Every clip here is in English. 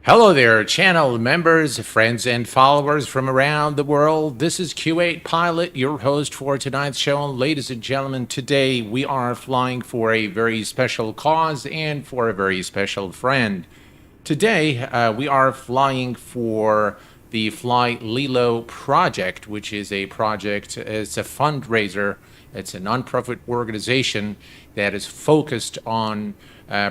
Hello there, channel members, friends, and followers from around the world. This is Q8 Pilot, your host for tonight's show. Ladies and gentlemen, today we are flying for a very special cause and for a very special friend. Today we are flying for the flyLILLO project, which is a project, it's a fundraiser, it's a nonprofit organization that is focused on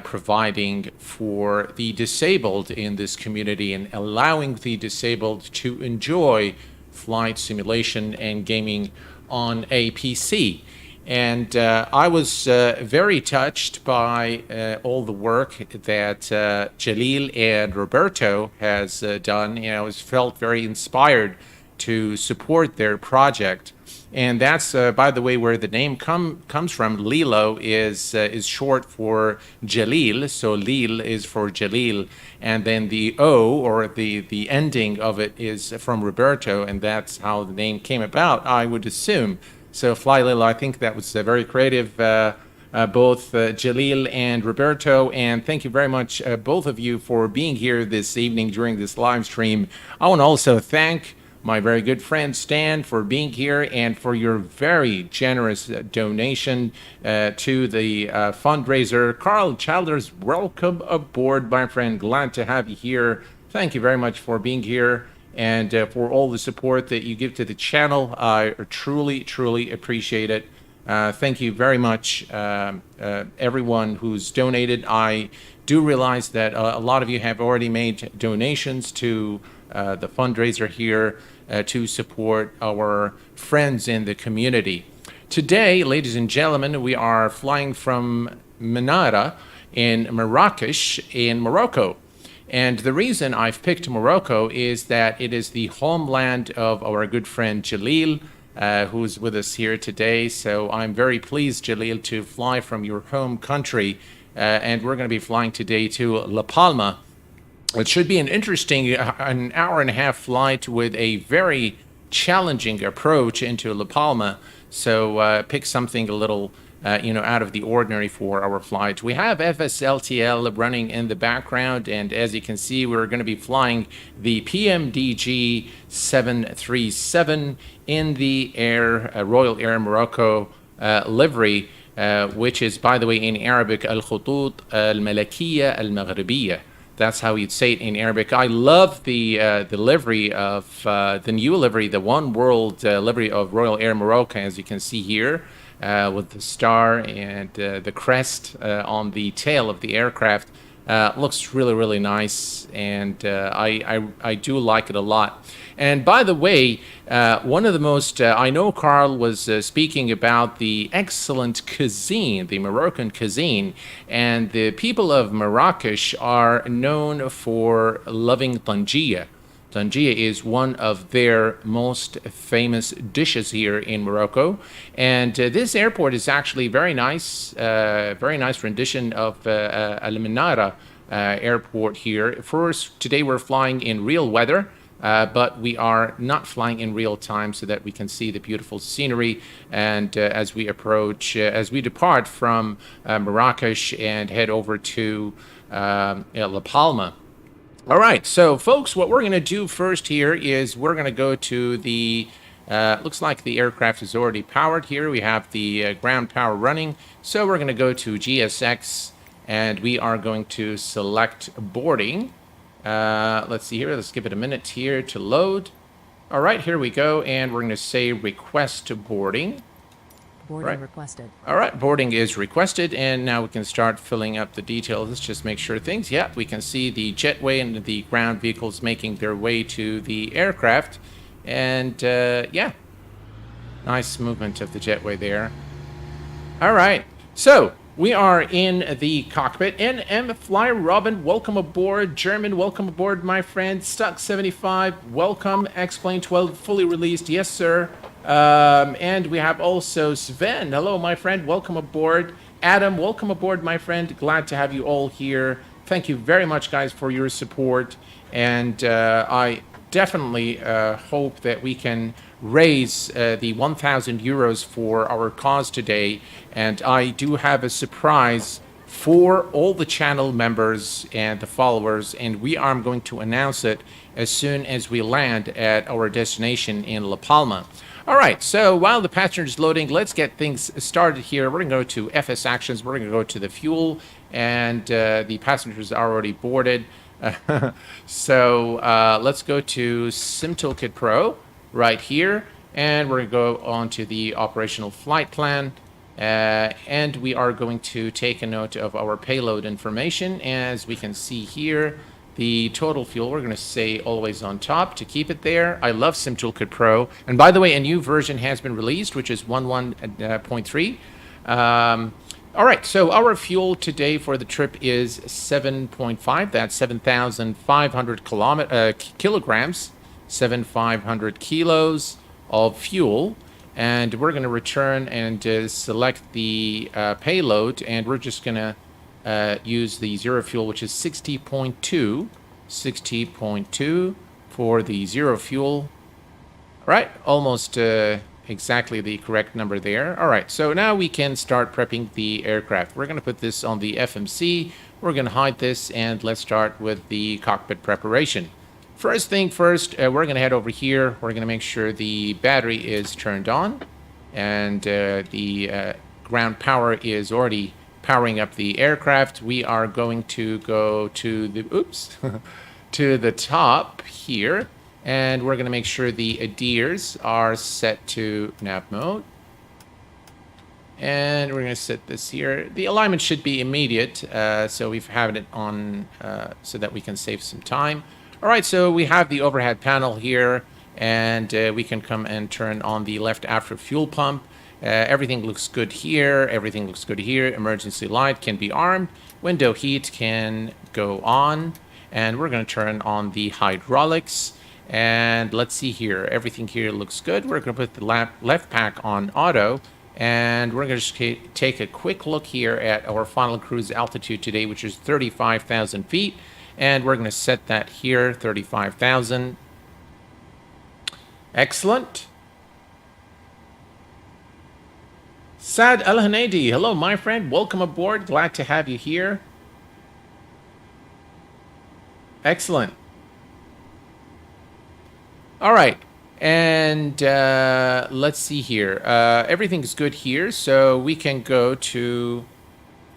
providing for the disabled in this community and allowing the disabled to enjoy flight simulation and gaming on a PC. And I was very touched by all the work that Jalil and Roberto has done. I was felt very inspired to support their project. And that's, by the way, where the name comes from. Lilo is short for Jalil, so Lil is for Jalil, and then the O, or the ending of it, is from Roberto, and that's how the name came about, I would assume. So flyLILLO, I think that was very creative, both Jalil and Roberto, and thank you very much, both of you, for being here this evening during this live stream. I want to also thank my very good friend Stan for being here and for your very generous donation to the fundraiser. Carl Childers, welcome aboard, my friend. Glad to have you here. Thank you very much for being here and for all the support that you give to the channel. I truly appreciate it. Thank you very much, everyone who's donated. I do realize that a lot of you have already made donations to the fundraiser here to support our friends in the community. Today, ladies and gentlemen, we are flying from Menara in Marrakesh in Morocco. And the reason I've picked Morocco is that it is the homeland of our good friend Jalil, who's with us here today. So I'm very pleased, Jalil, to fly from your home country. And we're going to be flying today to La Palma. It should be an interesting an hour and a half flight with a very challenging approach into La Palma. So pick something a little out of the ordinary for our flight. We have FSLTL running in the background, and as you can see, we're going to be flying the PMDG 737 in the Royal Air Morocco livery, which is, by the way, in Arabic, Al-Khutut Al-Malakiyya Al-Maghribiyya. That's how you'd say it in Arabic. I love the livery of the new livery, the One World livery of Royal Air Morocco, as you can see here, with the star and the crest on the tail of the aircraft. Looks really nice, and I do like it a lot. And by the way, one of the most, I know Carl was speaking about the excellent cuisine, the Moroccan cuisine, and the people of Marrakesh are known for loving tangia. Tangia is one of their most famous dishes here in Morocco, and this airport is actually very nice rendition of Al Menara airport here. First, today we're flying in real weather, but we are not flying in real time so that we can see the beautiful scenery. And as we depart from Marrakesh and head over to La Palma. All right, so folks, what we're going to do first here is we're going to go to the, looks like the aircraft is already powered here. We have the ground power running. So we're going to go to GSX and we are going to select boarding. Let's see here. Let's give it a minute here to load. All right, here we go. And we're going to say request boarding. Boarding requested. All right, boarding is requested, and now we can start filling up the details. Let's just make sure things. Yeah, we can see the jetway and the ground vehicles making their way to the aircraft. And yeah, nice movement of the jetway there. All right, so we are in the cockpit. NM Fly Robin, welcome aboard. German, welcome aboard, my friend. Stuck 75, welcome. X-Plane 12, fully released. Yes, sir. And we have also Sven. Hello, my friend. Welcome aboard. Adam, welcome aboard, my friend. Glad to have you all here. Thank you very much, guys, for your support. And I definitely hope that we can raise the 1,000 euros for our cause today. And I do have a surprise for all the channel members and the followers, and we are going to announce it as soon as we land at our destination in La Palma. All right, so while the passenger is loading, let's get things started here. We're going to go to FS Actions. We're going to go to the fuel, and the passengers are already boarded. So let's go to SimToolkit Pro right here, and we're going to go on to the operational flight plan. And we are going to take a note of our payload information. As we can see here, the total fuel, we're going to say always on top to keep it there. I love SimToolkit Pro. And by the way, a new version has been released, which is 1.1.3. All right, so our fuel today for the trip is 7.5. That's 7,500 kilograms, 7,500 kilos of fuel. And we're going to return and select the payload, and we're just going to use the zero fuel, which is 60.2 for the zero fuel. All right, almost exactly the correct number there. All right, so now we can start prepping the aircraft. We're going to put this on the FMC. We're going to hide this, and let's start with the cockpit preparation. First thing first, we're going to head over here. We're going to make sure the battery is turned on, and the ground power is already powering up the aircraft. We are going to go to the to the top here, and we're going to make sure the ADIRs are set to nav mode. And we're going to set this here. The alignment should be immediate, so we've had it on so that we can save some time. All right, so we have the overhead panel here, and we can come and turn on the left after fuel pump. Everything looks good here. Everything looks good here. Emergency light can be armed. Window heat can go on. And we're going to turn on the hydraulics. And let's see here. Everything here looks good. We're going to put the left pack on auto. And we're going to just take a quick look here at our final cruise altitude today, which is 35,000 feet. And we're going to set that here, 35,000. Excellent. Saad Al-Hanadi, hello, my friend. Welcome aboard. Glad to have you here. Excellent. All right. And let's see here. Everything's good here, so we can go to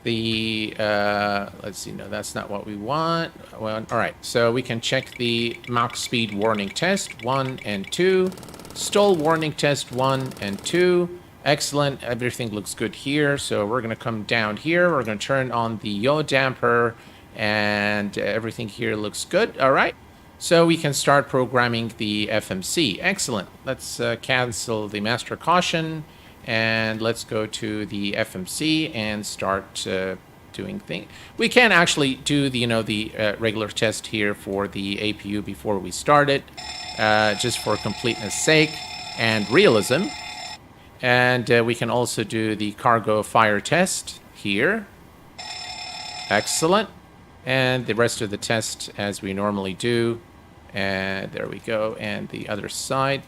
the let's see. No, that's not what we want. Well, all right, so we can check the Mach speed warning test 1 and 2, stall warning test 1 and 2. Excellent. Everything looks good here, so we're going to come down here. We're going to turn on the yaw damper, and everything here looks good. All right, so we can start programming the FMC. Excellent. Let's cancel the master caution. And let's go to the FMC and start doing things. We can actually do the, the regular test here for the APU before we start it, just for completeness sake and realism. And we can also do the cargo fire test here. Excellent. And the rest of the test as we normally do. And there we go. And the other side.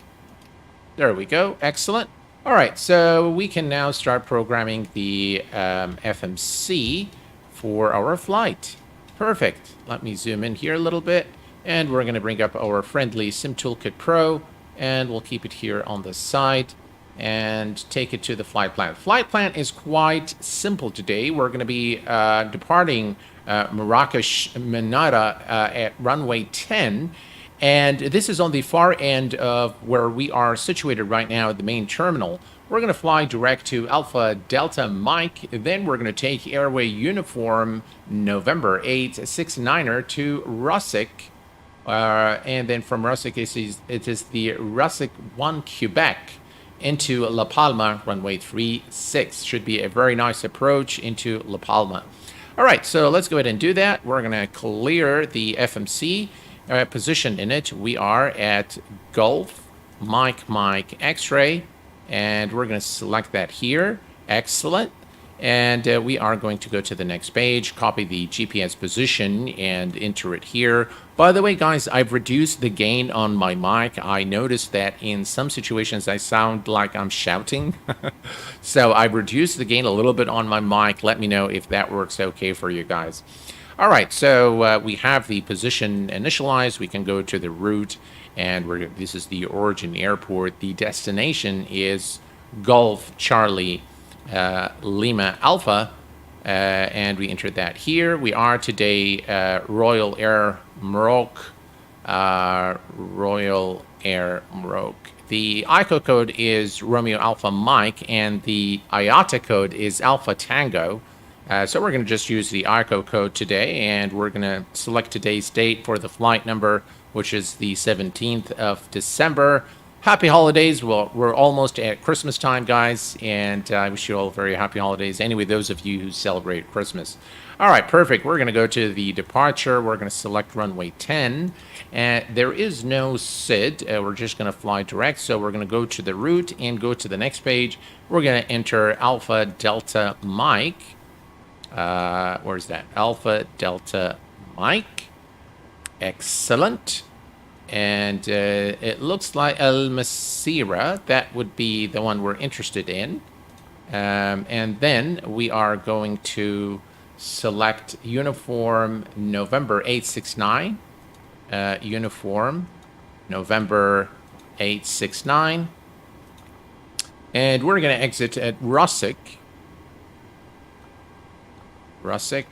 There we go. Excellent. All right, so we can now start programming the FMC for our flight. Perfect. Let me zoom in here a little bit, and we're going to bring up our friendly SimToolkit Pro, and we'll keep it here on the side and take it to the flight plan. Flight plan is quite simple today. We're going to be departing Marrakesh Menara at runway 10. And this is on the far end of where we are situated right now at the main terminal. We're going to fly direct to Alpha Delta Mike. Then we're going to take Airway Uniform November 869er to Russick. And then from Russick, it is the Russick 1 Quebec into La Palma, runway 36. Should be a very nice approach into La Palma. All right, so let's go ahead and do that. We're going to clear the FMC. Position in it, we are at Golf, Mike, X-ray, and we're going to select that here. Excellent. And we are going to go to the next page, copy the GPS position, and enter it here. By the way, guys, I've reduced the gain on my mic. I noticed that in some situations I sound like I'm shouting. So I've reduced the gain a little bit on my mic. Let me know if that works okay for you guys. All right, so we have the position initialized. We can go to the route, and this is the origin airport. The destination is Golf Charlie Lima Alpha, and we entered that here. We are today Royal Air Maroc, Royal Air Maroc. The iCUE code is Romeo Alpha Mike, and the IATA code is Alpha Tango. So we're going to just use the iCUE code today, and we're going to select today's date for the flight number, which is the 17th of December. Happy holidays. Well, we're almost at Christmas time, guys, and I wish you all very happy holidays. Anyway, those of you who celebrate Christmas. All right, perfect. We're going to go to the departure. We're going to select runway 10, and there is no SID. We're just going to fly direct, so we're going to go to the route and go to the next page. We're going to enter Alpha Delta Mike. Where's that? Alpha Delta Mike. Excellent. And it looks like El Masira. That would be the one we're interested in. And then we are going to select Uniform November 869. Uniform November 869. And we're going to exit at Rusik. Rusik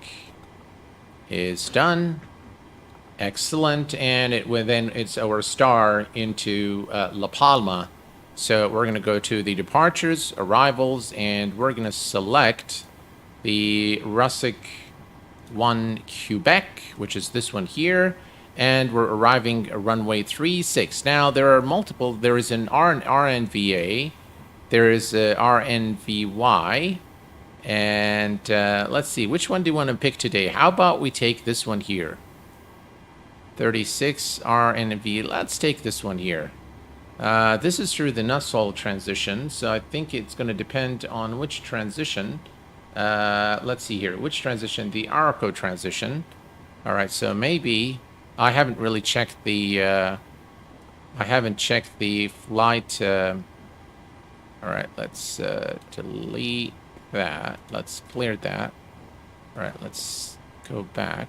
is done. Excellent, and then it's our star into La Palma. So we're going to go to the departures, arrivals, and we're going to select the Rusik 1 Quebec, which is this one here, and we're arriving at runway 36. Now there are multiple. There is an RNVA, there is a RNVY, and let's see, which one do you want to pick today? How about we take this one here? 36 RNV. Let's take this one here. This is through the Nussol transition, so I think it's going to depend on which transition. Let's see here. Which transition? The Arco transition. All right, so maybe I haven't really checked the. I haven't checked the flight. All right, let's delete that. Let's clear that. All right, let's go back.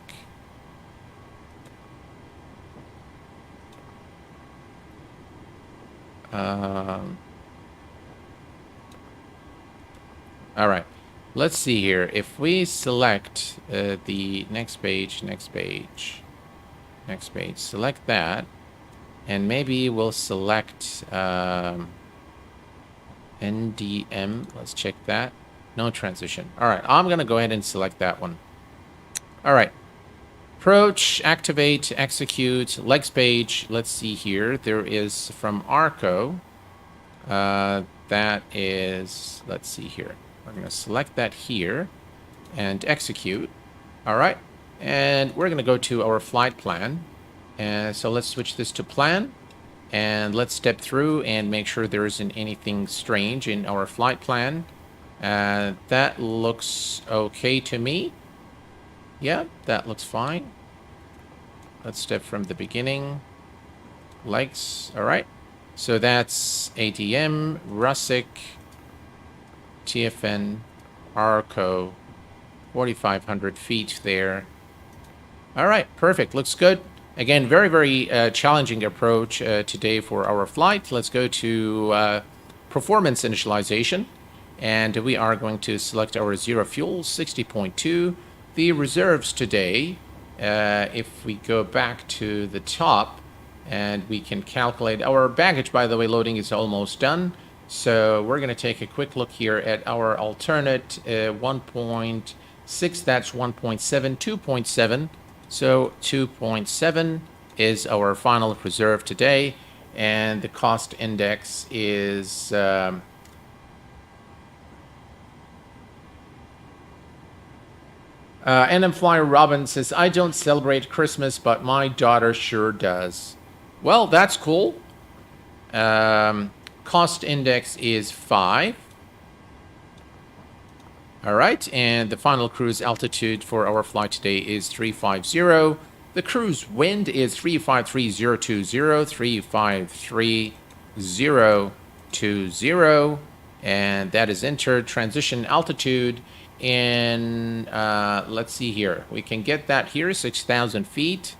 All right, let's see here. If we select the next page, select that, and maybe we'll select NDM. Let's check that. No transition. All right, I'm going to go ahead and select that one. All right. Approach, activate, execute, legs page. Let's see here. There is from Arco. That is, let's see here. We're going to select that here and execute. All right. And we're going to go to our flight plan. And so let's switch this to plan. And let's step through and make sure there isn't anything strange in our flight plan. That looks okay to me. Yeah, that looks fine. Let's step from the beginning. Legs, all right. So that's ADM, Rusik, TFN, Arco, 4,500 feet there. All right, perfect, looks good. Again, very, very challenging approach today for our flight. Let's go to performance initialization. And we are going to select our zero fuel, 60.2. The reserves today, if we go back to the top, and we can calculate our baggage, by the way, loading is almost done. So we're going to take a quick look here at our alternate 1.6, that's 1.7, 2.7. So 2.7 is our final reserve today, and the cost index is... NM Flyer Robin says, I don't celebrate Christmas, but my daughter sure does. Well, that's cool. Cost index is 5. All right, and the final cruise altitude for our flight today is 350. The cruise wind is 353,020, 353,020, and that is entered. Transition altitude in, let's see here. We can get that here, 6,000 feet.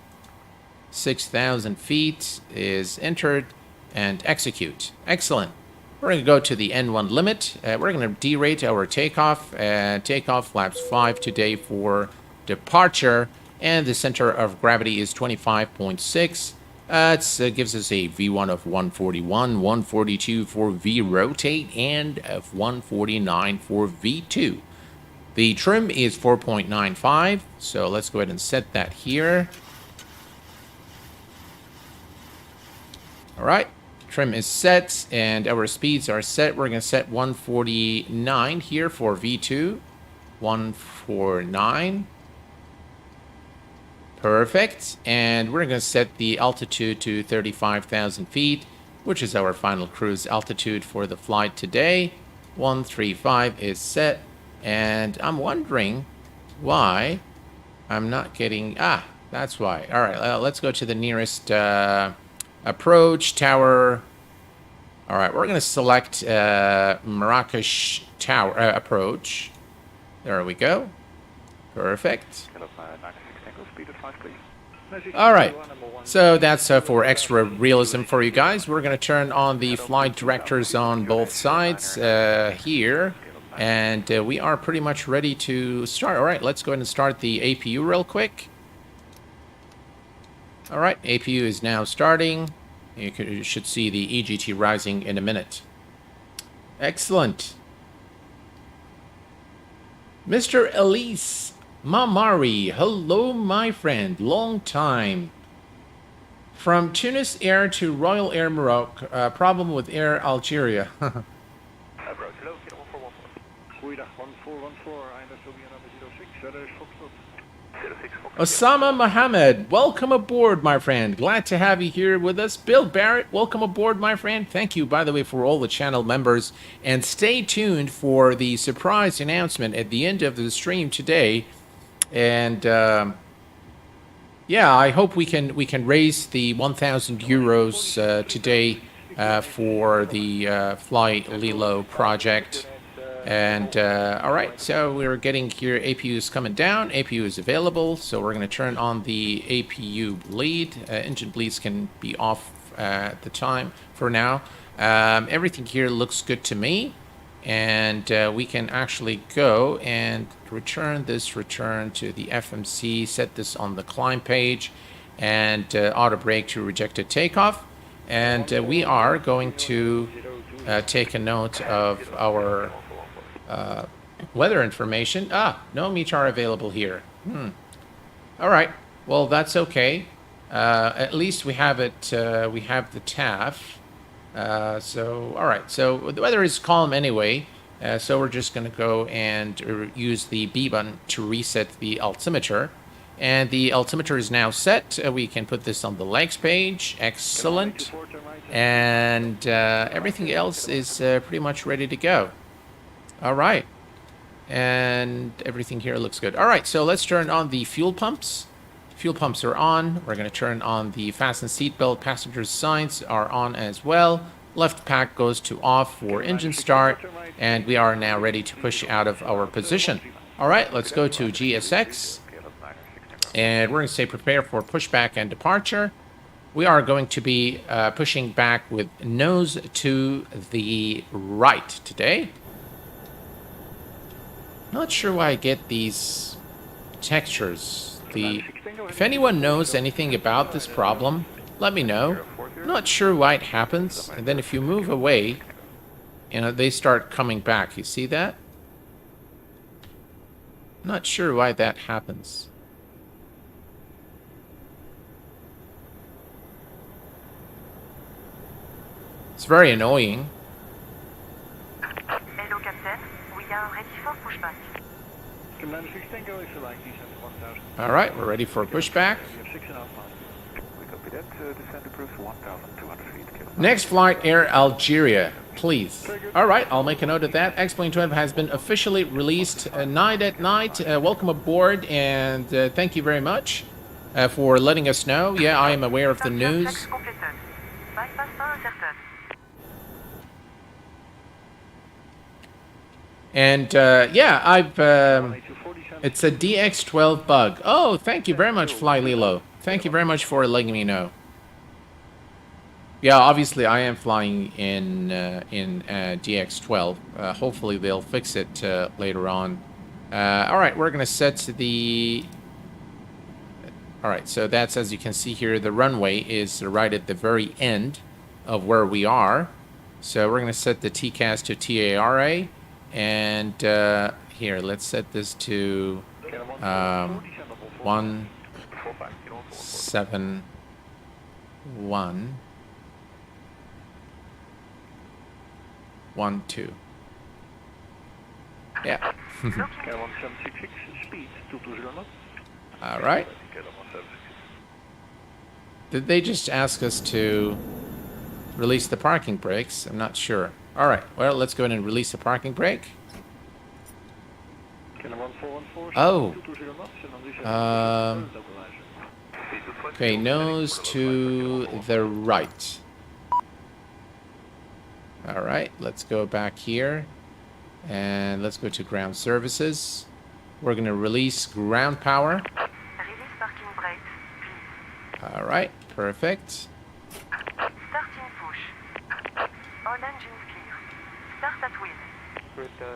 6,000 feet is entered and execute. Excellent. We're going to go to the N1 limit. We're going to derate our takeoff. Takeoff flaps 5 today for departure. And the center of gravity is 25.6. It gives us a V1 of 141, 142 for V rotate, and of 149 for V2. The trim is 4.95. So let's go ahead and set that here. All right. Trim is set and our speeds are set. We're going to set 149 here for V2. 149. Perfect. And we're going to set the altitude to 35,000 feet, which is our final cruise altitude for the flight today. 135 is set. And I'm wondering why I'm not getting... that's why. All right, let's go to the nearest... approach tower. All right, we're going to select Marrakesh Tower approach. There we go. Perfect. All right, so that's for extra realism for you guys. We're going to turn on the flight directors on both sides here, and we are pretty much ready to start. All right, let's go ahead and start the APU real quick. All right, APU is now starting. You should see the EGT rising in a minute. Excellent. Mr. Elise Mamari, hello, my friend. Long time. From Tunis Air to Royal Air Morocco. Problem with Air Algeria. Osama Mohammed, welcome aboard, my friend. Glad to have you here with us. Bill Barrett, welcome aboard, my friend. Thank you, by the way, for all the channel members. And stay tuned for the surprise announcement at the end of the stream today. And yeah, I hope we can raise the 1,000 euros today for the flyLILLO project. And all right, so we're getting here, APU is coming down, APU is available, so we're going to turn on the APU bleed. Engine bleeds can be off at the time for now. Everything here looks good to me, and we can actually go and return to the FMC, set this on the climb page, and auto brake to rejected takeoff. And we are going to take a note of our weather information. No METAR available here. All right. Well, that's okay. At least we have it. We have the TAF. So, all right. So the weather is calm anyway. So we're just going to go and use the B button to reset the altimeter. And the altimeter is now set. We can put this on the legs page. Excellent. And everything else is pretty much ready to go. All right. And everything here looks good. All right, so let's turn on the fuel pumps. Fuel pumps are on. We're going to turn on the fasten seatbelt. Passengers' signs are on as well. Left pack goes to off for engine start. And we are now ready to push out of our position. All right, let's go to GSX. And we're going to say prepare for pushback and departure. We are going to be pushing back with nose to the right today. Not sure why I get these textures. If anyone knows anything about this problem, let me know. Not sure why it happens. And then if you move away, you know, they start coming back. You see that? Not sure why that happens. It's very annoying. All right, we're ready for a pushback. Next flight, Air Algeria. please. All right, I'll make a note of that. X-Plane 12 has been officially released night at night. Welcome aboard, and thank you very much for letting us know. Yeah, I am aware of the news. And yeah, it's a DX12 bug. Oh, thank you very much, flyLILLO. Thank you very much for letting me know. Yeah, obviously I am flying in DX12. Hopefully they'll fix it later on. All right, we're gonna set the. All right, so that's, as you can see here, the runway is right at the very end of where we are. So we're gonna set the TCAS to TARA, and here, let's set this to 171. 1, 2. Yeah. All right. Did they just ask us to release the parking brakes? I'm not sure. All right. Well, let's go ahead and release the parking brake. Oh. Okay, nose to the right. All right, let's go back here and let's go to ground services. We're going to release ground power. Release parking brakes, please. All right, perfect. Starting push. All engines clear. Start at wheel.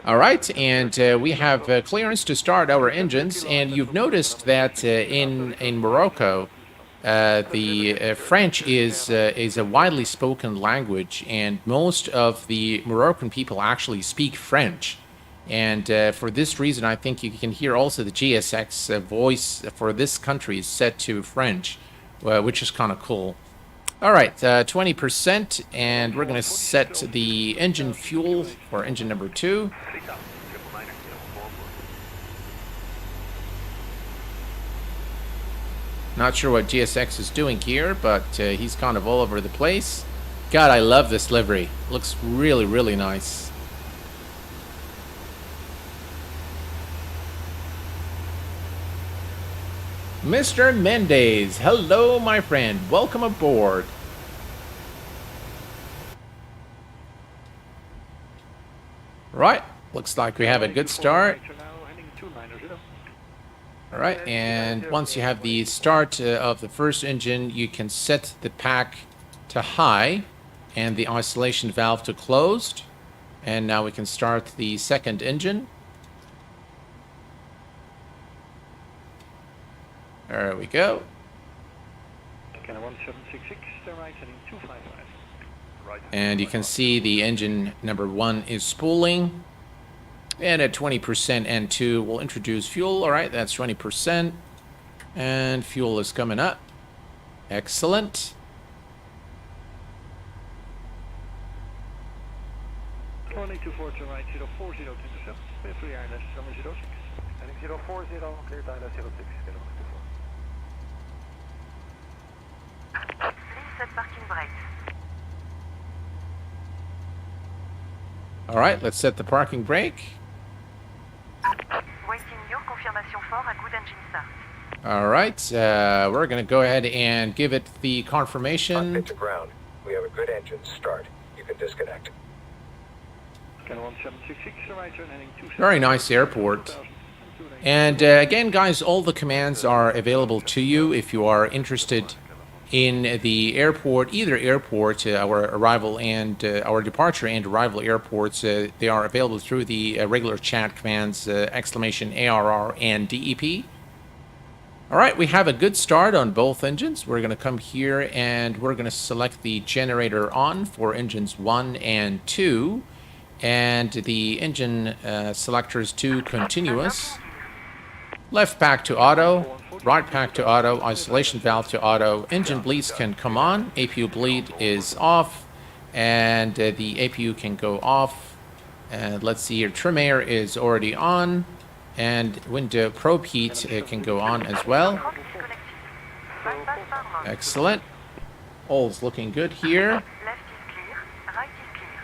All right, and we have clearance to start our engines. And you've noticed that in Morocco, the French is a widely spoken language, and most of the Moroccan people actually speak French. And for this reason, I think you can hear also the GSX voice for this country is set to French, which is kind of cool. All right, 20%, and we're going to set the engine fuel for engine number 2. Not sure what GSX is doing here, but he's kind of all over the place. God, I love this livery. Looks really, really nice. Mr. Mendez, hello, my friend. Welcome aboard. Right, looks like we have a good start. All right, and once you have the start of the first engine, you can set the pack to high and the isolation valve to closed. And now we can start the second engine. There we go. And you can see the engine number 1 is spooling. And at 20% N2, we'll introduce fuel. All right, that's 20%. And fuel is coming up. Excellent. All right, let's set the parking brake. Waiting your confirmation for a good engine start. All right, we're going to go ahead and give it the confirmation. Cockpit to ground. We have a good engine start. You can disconnect. Very nice airport. And again, guys, all the commands are available to you if you are interested in the airport, either airport, our arrival and our departure and arrival airports. They are available through the regular chat commands, exclamation ARR and DEP. All right, we have a good start on both engines. We're going to come here and we're going to select the generator on for engines 1 and 2. And the engine selectors to continuous. Left pack to auto, right pack to auto, isolation valve to auto. Engine bleeds can come on, APU bleed is off, and the APU can go off. And let's see here, trim air is already on, and window probe heat can go on as well. Excellent. All's looking good here. Left is clear, right is clear.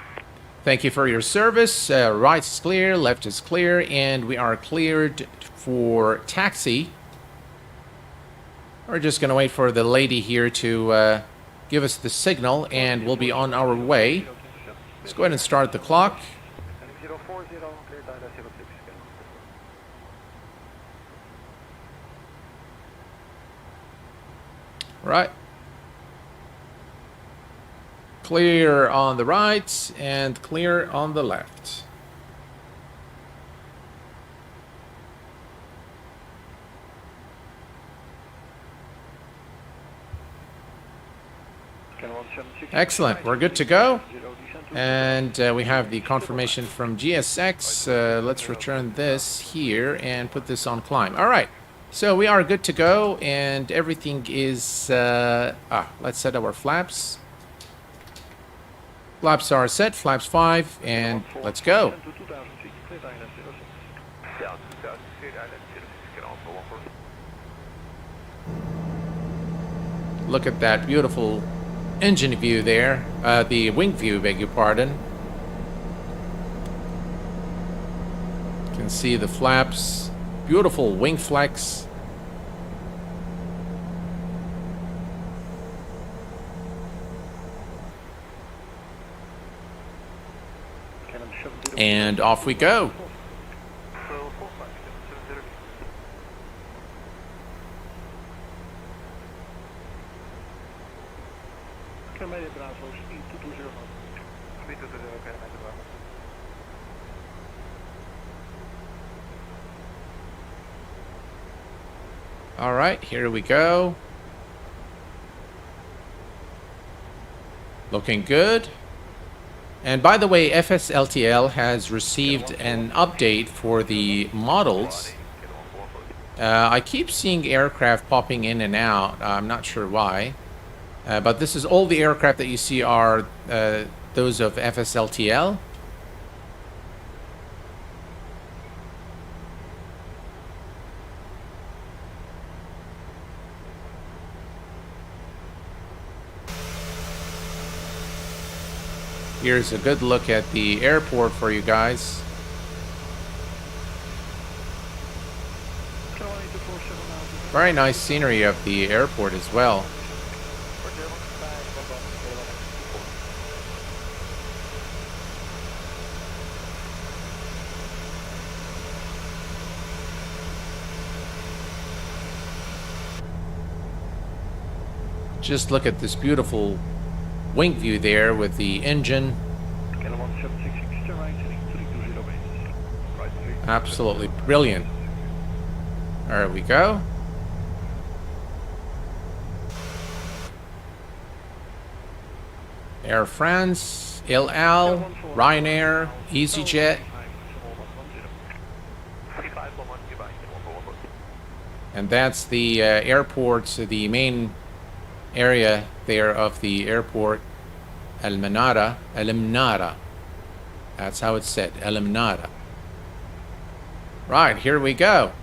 Thank you for your service. Right is clear, left is clear, and we are cleared for taxi. We're just going to wait for the lady here to give us the signal, and we'll be on our way. Let's go ahead and start the clock. Right. Clear on the right and clear on the left. Excellent. We're good to go. And we have the confirmation from GSX. Let's return this here and put this on climb. All right. So we are good to go, and everything is... let's set our flaps. Flaps are set, flaps 5, and let's go. Look at that beautiful engine view there. The wing view, beg your pardon. You can see the flaps. Beautiful wing flex. And off we go. All right, here we go. Looking good. And by the way, FSLTL has received an update for the models. I keep seeing aircraft popping in and out. I'm not sure why. But this is all the aircraft that you see are those of FSLTL. Here's a good look at the airport for you guys. Very nice scenery of the airport as well. Just look at this beautiful wing view there with the engine. Absolutely brilliant. There we go. Air France, El Al, Ryanair, EasyJet. And that's the airport, the main area there of the airport, El Menara. That's how it's said, El Menara. Right, here we go.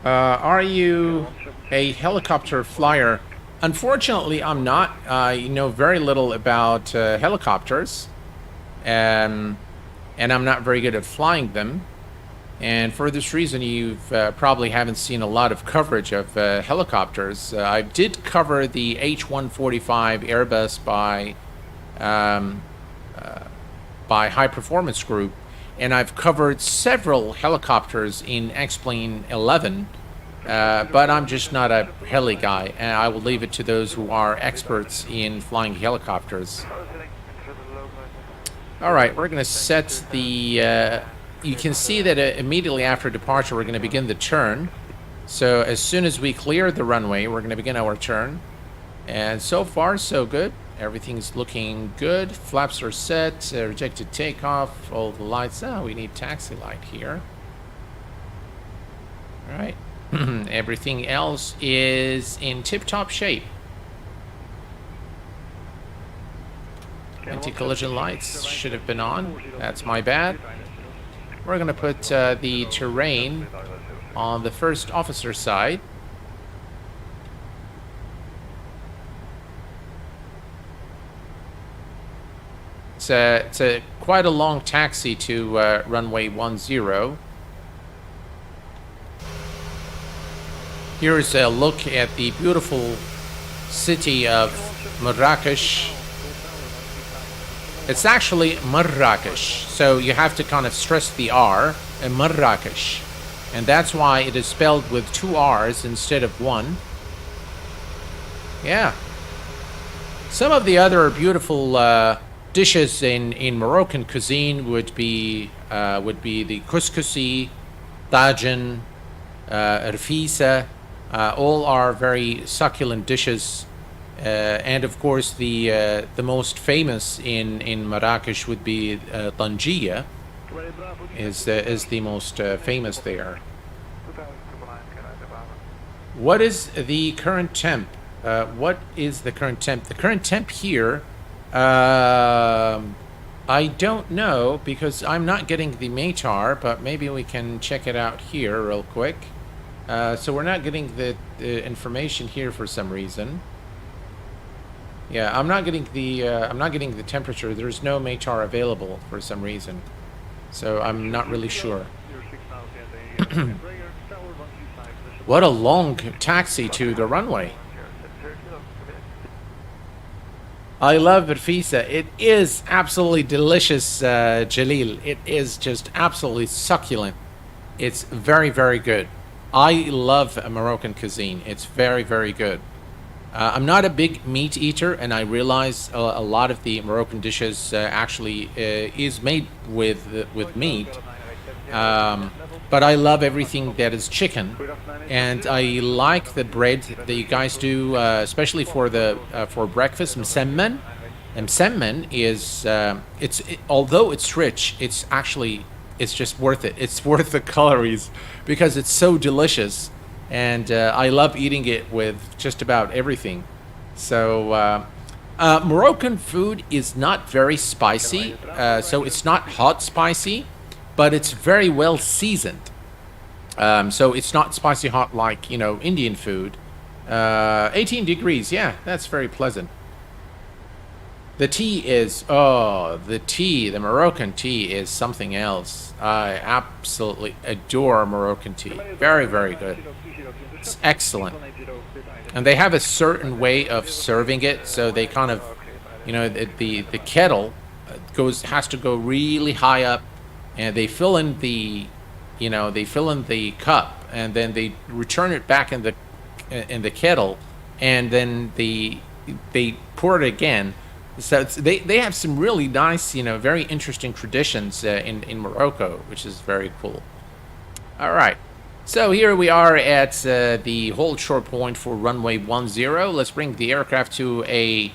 Are you a helicopter flyer? Unfortunately, I'm not. I know very little about helicopters, and I'm not very good at flying them. And for this reason, you've probably haven't seen a lot of coverage of helicopters. I did cover the H-145 Airbus by High Performance Group, and I've covered several helicopters in X-Plane 11. But I'm just not a heli guy, and I will leave it to those who are experts in flying helicopters. All right, we're going to set the... you can see that immediately after departure, we're going to begin the turn. So as soon as we clear the runway, we're going to begin our turn. And so far, so good. Everything's looking good. Flaps are set. Rejected takeoff. All the lights. Oh, we need taxi light here. All right. Everything else is in tip-top shape. Anti-collision lights should have been on. That's my bad. We're going to put the terrain on the first officer side. It's a quite a long taxi to runway 10. Here's a look at the beautiful city of Marrakesh. It's actually Marrakesh, so you have to kind of stress the R in Marrakesh. And that's why it is spelled with 2 R's instead of 1. Yeah. Some of the other beautiful dishes in Moroccan cuisine would be the couscousi, tajin, rfisa. All are very succulent dishes, and of course the most famous in Marrakesh would be tangia. Is the most famous there. What is the current temp? What is the current temp? The current temp here, I don't know because I'm not getting the METAR, but maybe we can check it out here real quick. So we're not getting the information here for some reason. Yeah, I'm not getting the temperature. There's no METAR available for some reason. So I'm not really sure. What a long taxi to the runway. I love Rfisa. It is absolutely delicious, Jalil. It is just absolutely succulent. It's very, very good. I love Moroccan cuisine. It's very, very good. I'm not a big meat eater, and I realize a lot of the Moroccan dishes actually is made with meat. But I love everything that is chicken, and I like the bread that you guys do, especially for breakfast. Msemmen. Msemmen is although it's rich, it's just worth it. It's worth the calories because it's so delicious, and I love eating it with just about everything. So Moroccan food is not very spicy, so it's not hot spicy, but it's very well seasoned. So it's not spicy hot like, Indian food. 18 degrees, yeah, that's very pleasant. The tea is, the Moroccan tea is something else. I absolutely adore Moroccan tea. Very, very good. It's excellent. And they have a certain way of serving it, so they kind of, the kettle has to go really high up, and they fill in the cup, and then they return it back in the kettle, and then they pour it again. So they have some really nice, very interesting traditions in Morocco, which is very cool. All right. So here we are at the hold short point for runway 10. Let's bring the aircraft to a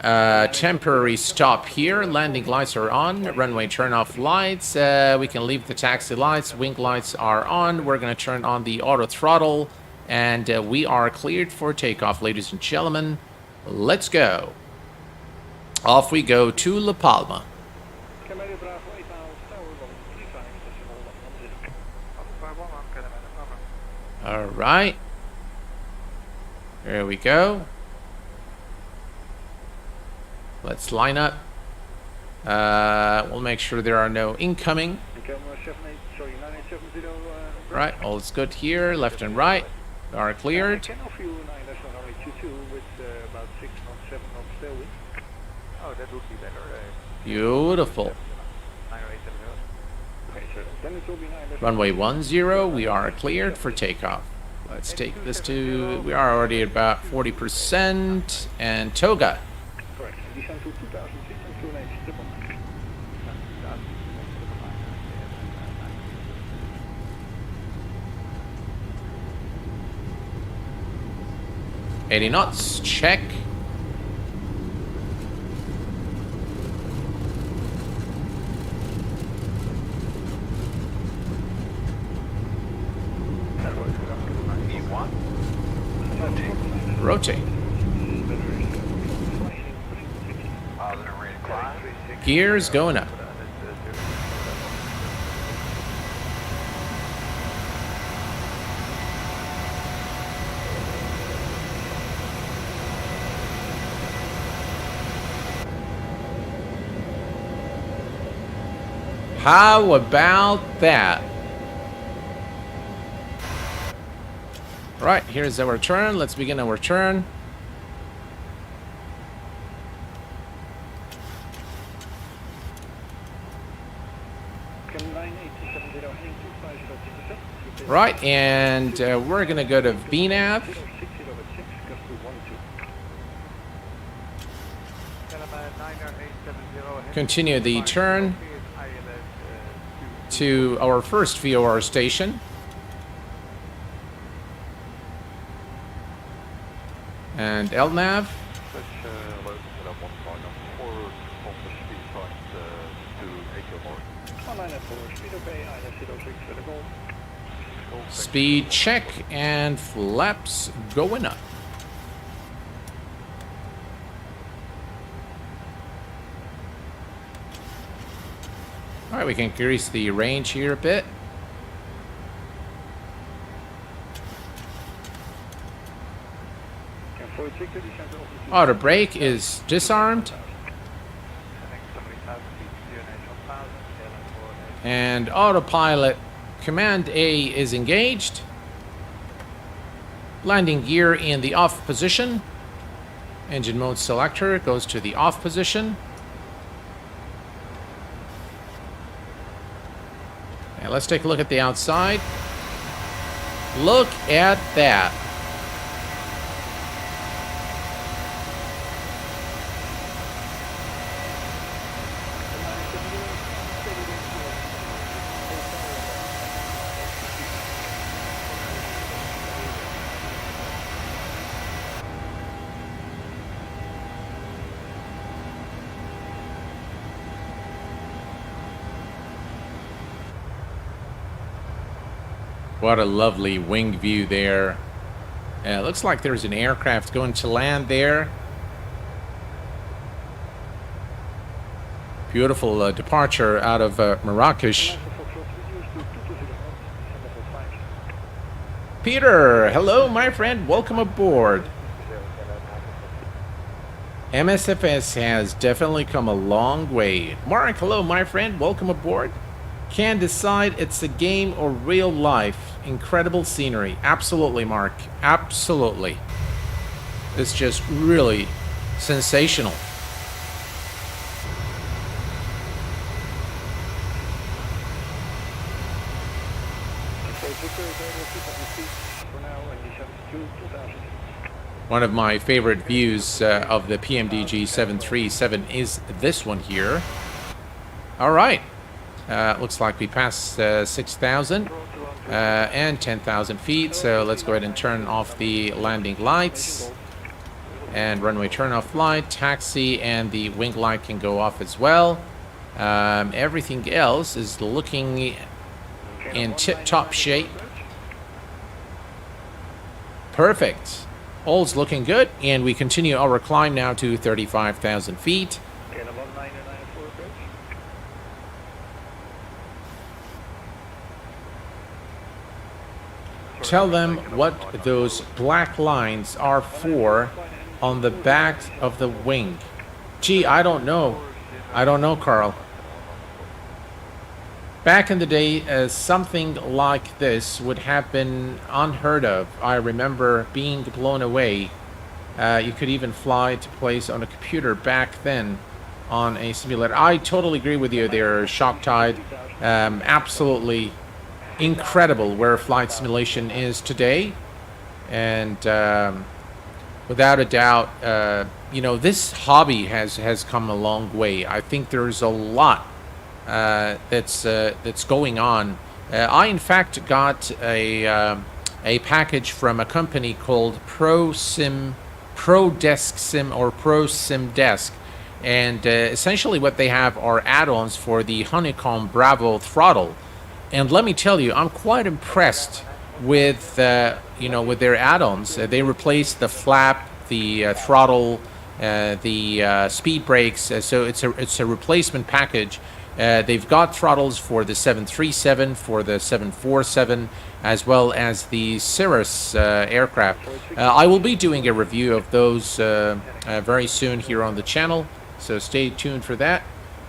temporary stop here. Landing lights are on. Runway turn off lights. We can leave the taxi lights. Wing lights are on. We're going to turn on the auto throttle. And we are cleared for takeoff, ladies and gentlemen. Let's go. Off we go to La Palma. All right. There we go. Let's line up. We'll make sure there are no incoming. Right, all is good here. Left and right are cleared. Beautiful. Runway 10, we are cleared for takeoff. Let's take this to, we are already at about 40%, and Toga. $80 knots, check. Rotate. Gears going up. How about that? Right, here's our turn. Let's begin our turn. Right, and we're going to go to VNAV. Continue the turn to our first VOR station. And LNAV. Speed check and flaps going up. All right, we can increase the range here a bit. Auto brake is disarmed. And autopilot command A is engaged. Landing gear in the off position. Engine mode selector goes to the off position. And let's take a look at the outside. Look at that. What a lovely wing view there. Looks like there's an aircraft going to land there. Beautiful departure out of Marrakesh. Peter, hello my friend, welcome aboard. MSFS has definitely come a long way. Mark, hello my friend, welcome aboard. Can't decide it's a game or real life. Incredible scenery. Absolutely, Mark. Absolutely. It's just really sensational. One of my favorite views of the PMDG 737 is this one here. All right. Looks like we passed 6,000 and 10,000 feet. So let's go ahead and turn off the landing lights. And runway turn off light, taxi, and the wing light can go off as well. Everything else is looking in tip-top shape. Perfect. All's looking good, and we continue our climb now to 35,000 feet. Tell them what those black lines are for on the back of the wing. Gee, I don't know. I don't know, Carl. Back in the day, something like this would have been unheard of. I remember being blown away. You could even fly to place on a computer back then on a simulator. I totally agree with you there, Shock Tide. Absolutely incredible where flight simulation is today. And without a doubt, you know, this hobby has come a long way. I think there's a lot that's going on. I in fact got a package from a company called Pro Desk Sim or Pro Sim Desk, and essentially what they have are add-ons for the Honeycomb Bravo throttle. And let me tell you, I'm quite impressed with you know, with their add-ons. They replaced the flap, the throttle, the speed brakes. So it's a replacement package. They've got throttles for the 737, for the 747, as well as the Cirrus aircraft. I will be doing a review of those very soon here on the channel, so stay tuned for that.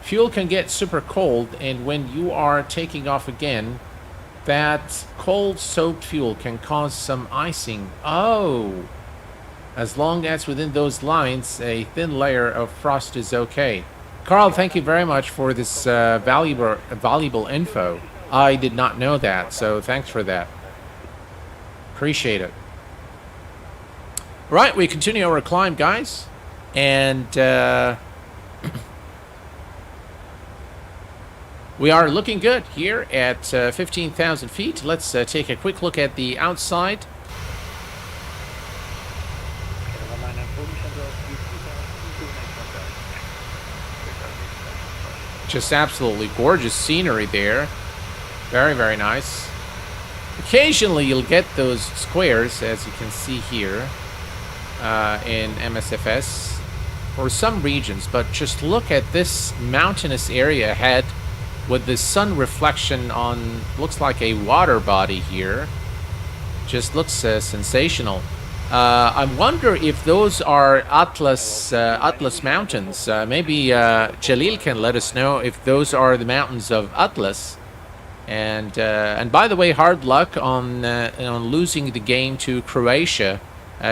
fuel can get super cold, and when you are taking off again, that cold soaked fuel can cause some icing. Oh, as long as within those lines a thin layer of frost is okay. Carl, thank you very much for this valuable info. I did not know that, so thanks for that. Appreciate it. Right, we continue our climb, guys, and we are looking good here at 15,000 feet. Let's take a quick look at the outside. Just absolutely gorgeous scenery there. Very, very nice. Occasionally you'll get those squares, as you can see here, in MSFS for some regions, but just look at this mountainous area ahead with the sun reflection on, looks like a water body here. Just looks sensational. I wonder if those are Atlas mountains. Maybe Jalil can let us know if those are the mountains of Atlas. And by the way, hard luck on losing the game to Croatia.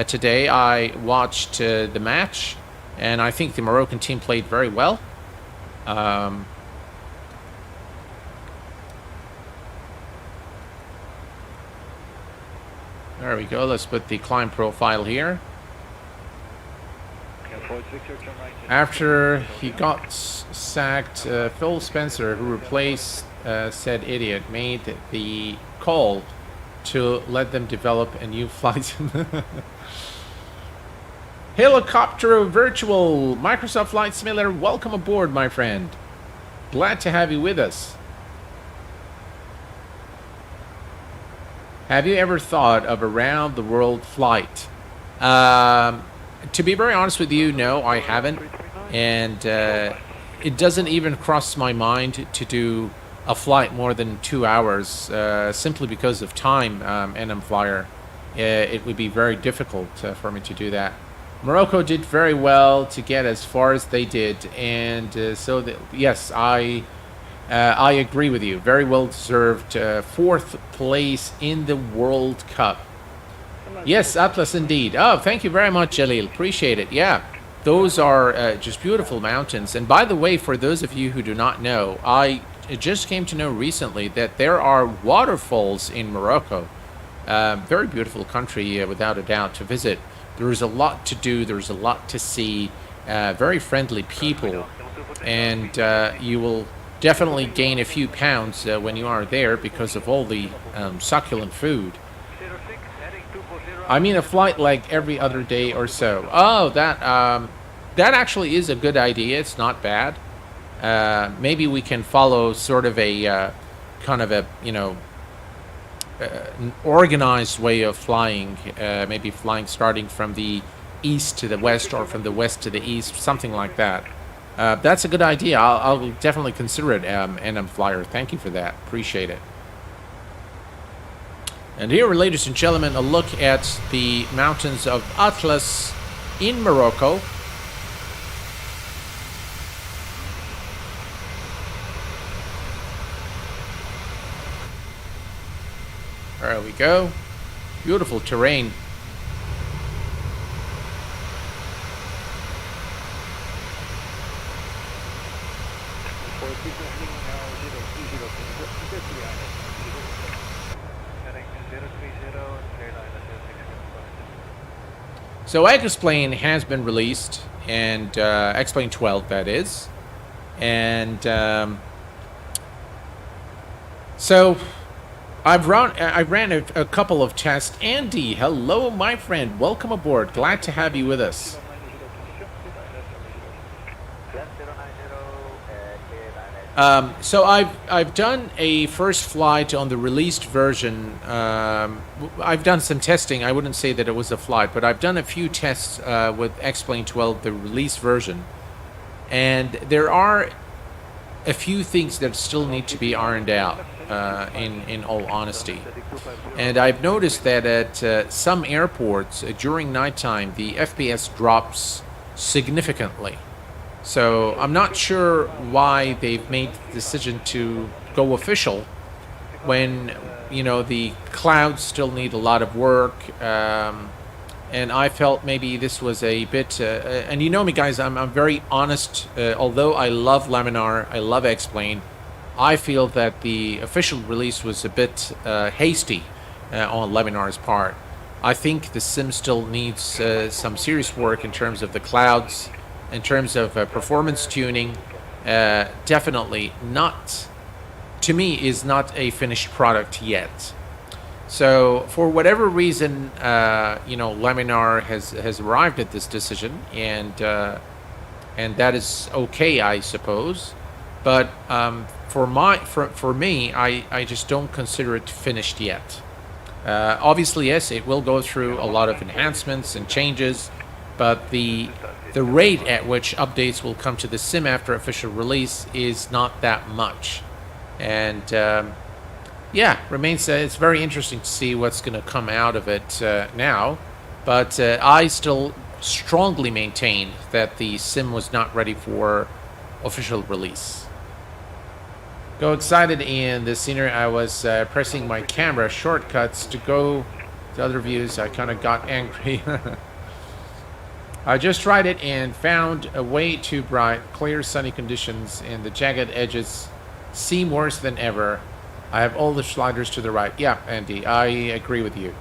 Today I watched the match, and I think the Moroccan team played very well. There we go. Let's put the climb profile here. After he got sacked, Phil Spencer, who replaced said idiot, made the call to let them develop a new flight. Helicopter Virtual Microsoft Flight Simulator, welcome aboard, my friend. Glad to have you with us. Have you ever thought of a round the world flight? To be very honest with you, no, I haven't. And it doesn't even cross my mind to do a flight more than 2 hours, simply because of time, NM Flyer. It would be very difficult for me to do that. Morocco did very well to get as far as they did, and yes, I agree with you. Very well deserved 4th place in the World Cup. Yes, Atlas indeed. Oh, thank you very much, Jalil. Appreciate it. Yeah, those are just beautiful mountains. And by the way, for those of you who do not know, I just came to know recently that there are waterfalls in Morocco. Very beautiful country, without a doubt, to visit. There is a lot to do. There's a lot to see. Very friendly people. And you will definitely gain a few pounds when you are there because of all the succulent food. I mean a flight like every other day or so. Oh, that actually is a good idea. It's not bad. Maybe we can follow sort of a kind of a, you know, an organized way of flying. Maybe flying starting from the east to the west or from the west to the east, something like that. That's a good idea. I'll definitely consider it, NM Flyer. Thank you for that. Appreciate it. And here, ladies and gentlemen, a look at the mountains of Atlas in Morocco. There we go. Beautiful terrain. So X-Plane has been released, and X-Plane 12, that is. And so I ran a couple of tests. Andy, hello, my friend. Welcome aboard. Glad to have you with us. So I've done a first flight on the released version. I've done some testing. I wouldn't say that it was a flight, but I've done a few tests with X-Plane 12, the released version. And there are a few things that still need to be ironed out, in all honesty. And I've noticed that at some airports during nighttime, the FPS drops significantly. So I'm not sure why they've made the decision to go official when, you know, the clouds still need a lot of work. And I felt maybe this was a bit, and you know me guys, I'm very honest. Although I love Laminar, I love X-Plane, I feel that the official release was a bit hasty on Laminar's part. I think the sim still needs some serious work in terms of the clouds, in terms of performance tuning. Definitely not, to me, is not a finished product yet. So for whatever reason, you know, Laminar has arrived at this decision, and that is okay, I suppose. But for me, I just don't consider it finished yet. Obviously, yes, it will go through a lot of enhancements and changes, but the rate at which updates will come to the sim after official release is not that much. And yeah, remains it's very interesting to see what's going to come out of it now. But I still strongly maintain that the sim was not ready for official release. Go excited in the scenery. I was pressing my camera shortcuts to go to other views. I kind of got angry. I just tried it and found a way too bright, clear sunny conditions, and the jagged edges seem worse than ever. I have all the sliders to the right. Yeah, Andy, I agree with you.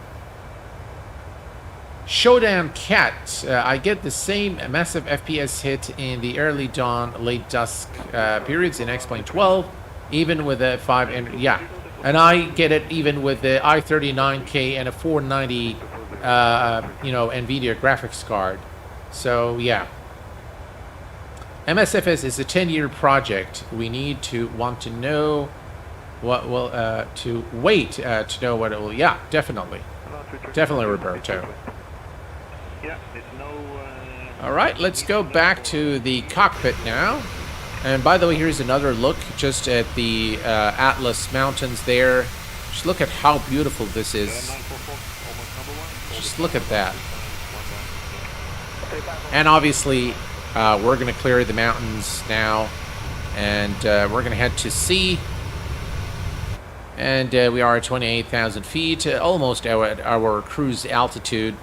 Showdown Cat. I get the same massive FPS hit in the early dawn, late dusk periods in X-Plane 12, even with a 5 and yeah, and I get it even with the i39K and a 490, you know, NVIDIA graphics card. So yeah, MSFS is a 10-year project. We need to want to know what will to wait to know what it will. Yeah, definitely, Roberto. All right, let's go back to the cockpit now. And by the way, here's another look just at the Atlas Mountains there. Just look at how beautiful this is. Just look at that. And obviously, we're going to clear the mountains now. And we're going to head to sea. And we are at 28,000 feet, almost our cruise altitude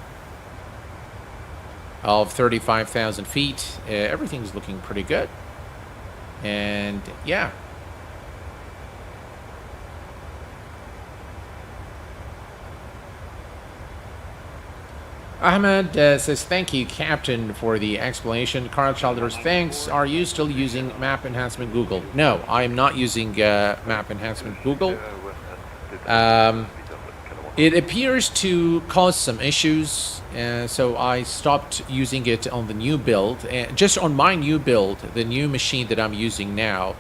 of 35,000 feet. Everything's looking pretty good. And yeah. Ahmed says, thank you, Captain, for the explanation. Carl Childers, thanks. Are you still using Map Enhancement Google? No, I am not using Map Enhancement Google. It appears to cause some issues, so I stopped using it on the new build. Just on my new build, the new machine that I'm using now,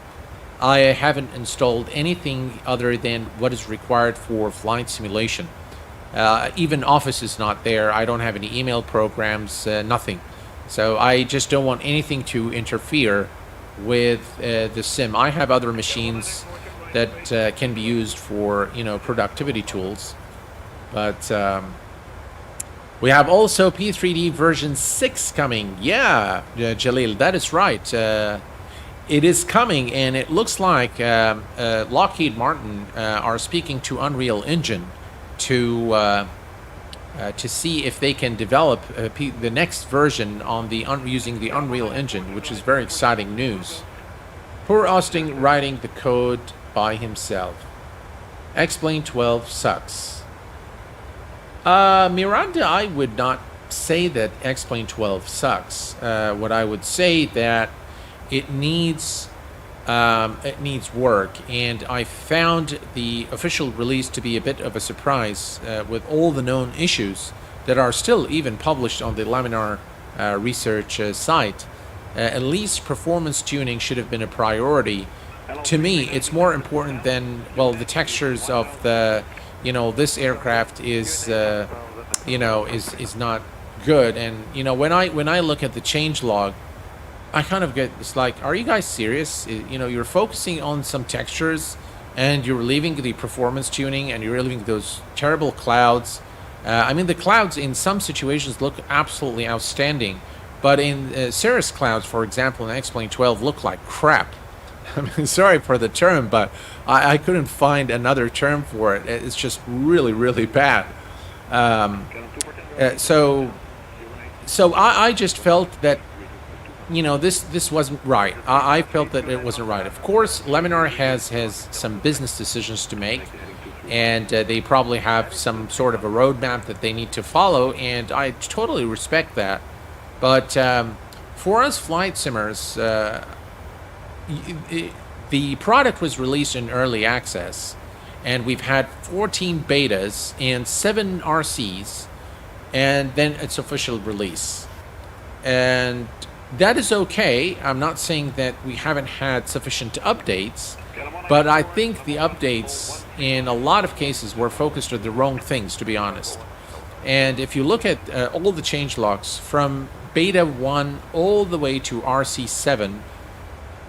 I haven't installed anything other than what is required for flight simulation. Even Office is not there. I don't have any email programs, nothing. So I just don't want anything to interfere with the sim. I have other machines that can be used for, you know, productivity tools. But we have also P3D version 6 coming. Yeah, Jalil, that is right. It is coming, and it looks like Lockheed Martin are speaking to Unreal Engine to see if they can develop the next version on the using the Unreal Engine, which is very exciting news. Poor Austin writing the code by himself. X-Plane 12 sucks. Miranda, I would not say that X-Plane 12 sucks. What I would say that it needs work, and I found the official release to be a bit of a surprise with all the known issues that are still even published on the Laminar research site. At least performance tuning should have been a priority. To me, it's more important than, well, the textures of the, you know, this aircraft is, you know, is not good. And, you know, when I look at the change log, I kind of get, it's like, are you guys serious? You know, you're focusing on some textures and you're leaving the performance tuning and you're leaving those terrible clouds. I mean, the clouds in some situations look absolutely outstanding, But in cirrus clouds, for example, in X-Plane 12 look like crap. I mean, sorry for the term, but I couldn't find another term for it. It's just really, really bad. So I just felt that, you know, this wasn't right. I felt that it wasn't right. Of course, Laminar has some business decisions to make, and they probably have some sort of a roadmap that they need to follow, and I totally respect that. But for us flight simmers, the product was released in early access, and we've had 14 betas and 7 RCs, and then its official release. And that is okay. I'm not saying that we haven't had sufficient updates, but I think the updates in a lot of cases were focused on the wrong things, to be honest. And if you look at all the changelogs from beta 1 all the way to RC7,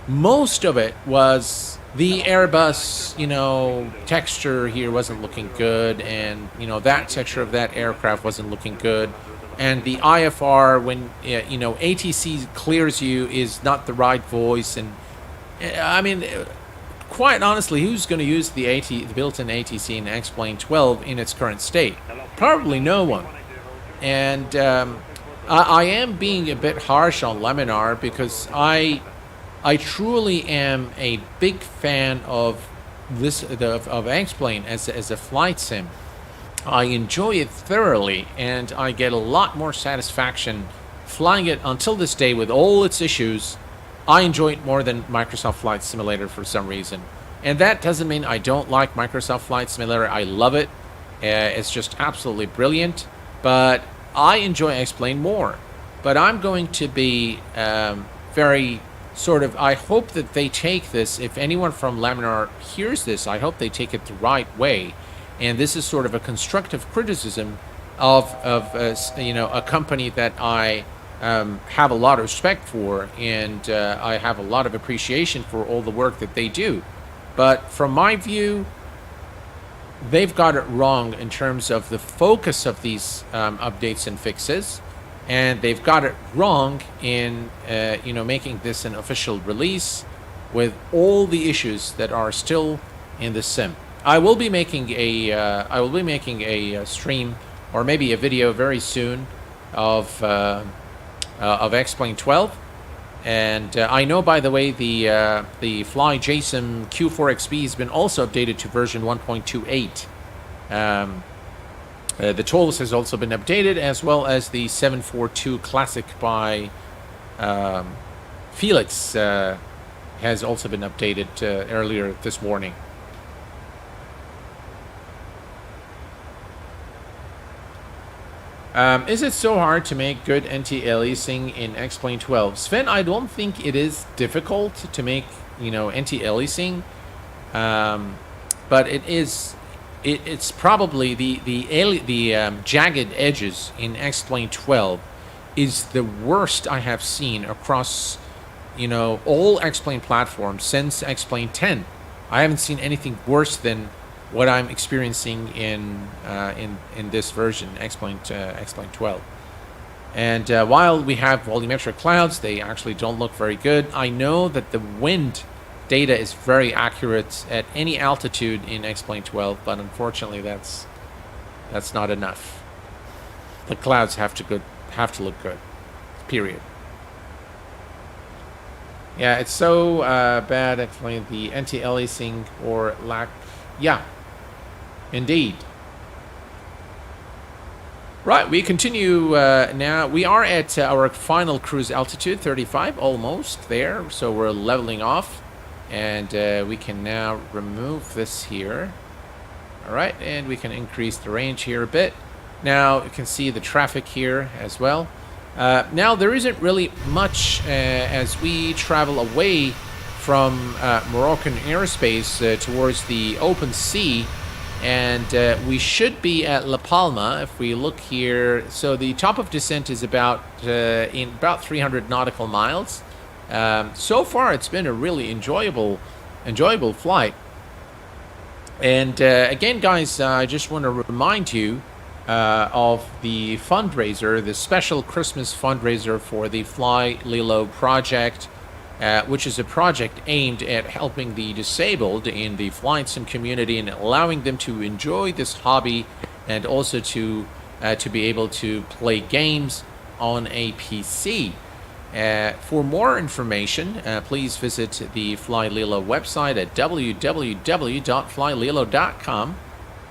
most of it was the Airbus, you know, texture here wasn't looking good, and, you know, that texture of that aircraft wasn't looking good. And the IFR, when, you know, ATC clears you, is not the right voice. And, I mean, quite honestly, who's going to use the built-in ATC in X-Plane 12 in its current state? Probably no one. And I am being a bit harsh on Laminar because I truly am a big fan of this of X-Plane as a flight sim. I enjoy it thoroughly, and I get a lot more satisfaction flying it until this day with all its issues. I enjoy it more than Microsoft Flight Simulator for some reason. And that doesn't mean I don't like Microsoft Flight Simulator. I love it. It's just absolutely brilliant. But I enjoy X-Plane more. But I'm going to be very sort of, I hope that they take this, if anyone from Laminar hears this, I hope they take it the right way. And this is sort of a constructive criticism of you know, a company that I have a lot of respect for, and I have a lot of appreciation for all the work that they do. But from my view, they've got it wrong in terms of the focus of these updates and fixes, and they've got it wrong in you know, making this an official release with all the issues that are still in the sim. I will be making a stream or maybe a video very soon of X-Plane 12, and I know, by the way, the flyJSIM Q4XP has been also updated to version 1.28. The tools has also been updated, as well as the 742 Classic by Felix has also been updated earlier this morning. Is it so hard to make good anti-aliasing in X-Plane 12? Sven, I don't think it is difficult to make, you know, anti-aliasing, but it's probably the jagged edges in X-Plane 12 is the worst I have seen across, you know, all X-Plane platforms since X-Plane 10. I haven't seen anything worse than what I'm experiencing in this version, X-Plane 12. And while we have volumetric clouds, they actually don't look very good. I know that the wind data is very accurate at any altitude in X-Plane 12, but unfortunately that's not enough. The clouds have to look good. Period. Yeah, it's so bad actually, the anti-aliasing or lack. Yeah. Indeed. Right, we continue now. We are at our final cruise altitude, 35, almost there. So we're leveling off, and we can now remove this here. All right, and we can increase the range here a bit. Now you can see the traffic here as well. Now there isn't really much as we travel away from Moroccan airspace towards the open sea. And we should be at La Palma if we look here. So the top of descent is about 300 nautical miles. So far, it's been a really enjoyable flight. And again, guys, I just want to remind you of the fundraiser, the special Christmas fundraiser for the flyLILLO project, which is a project aimed at helping the disabled in the flight sim community and allowing them to enjoy this hobby and also to be able to play games on a PC. For more information, please visit the flyLILLO website at www.flylillo.com,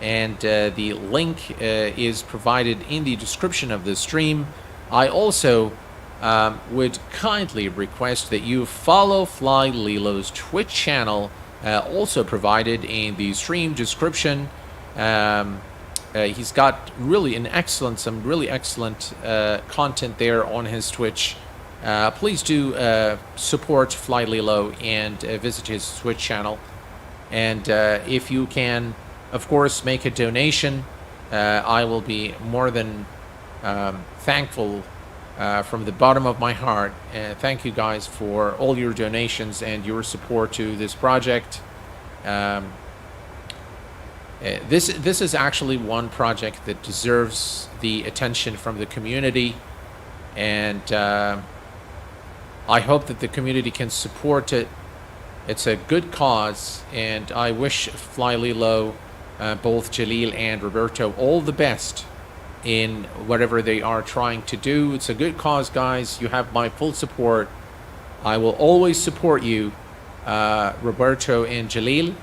and the link is provided in the description of the stream. I also would kindly request that you follow flyLILLO's Twitch channel, also provided in the stream description. He's got some really excellent content there on his Twitch. Please do support flyLILLO and visit his Twitch channel. And if you can, of course, make a donation, I will be more than thankful from the bottom of my heart. Thank you guys for all your donations and your support to this project. This is actually one project that deserves the attention from the community, and I hope that the community can support it. It's a good cause, and I wish flyLILLO, both Jalil and Roberto, all the best in whatever they are trying to do. It's a good cause, guys. You have my full support. I will always support you, Roberto and Jalil.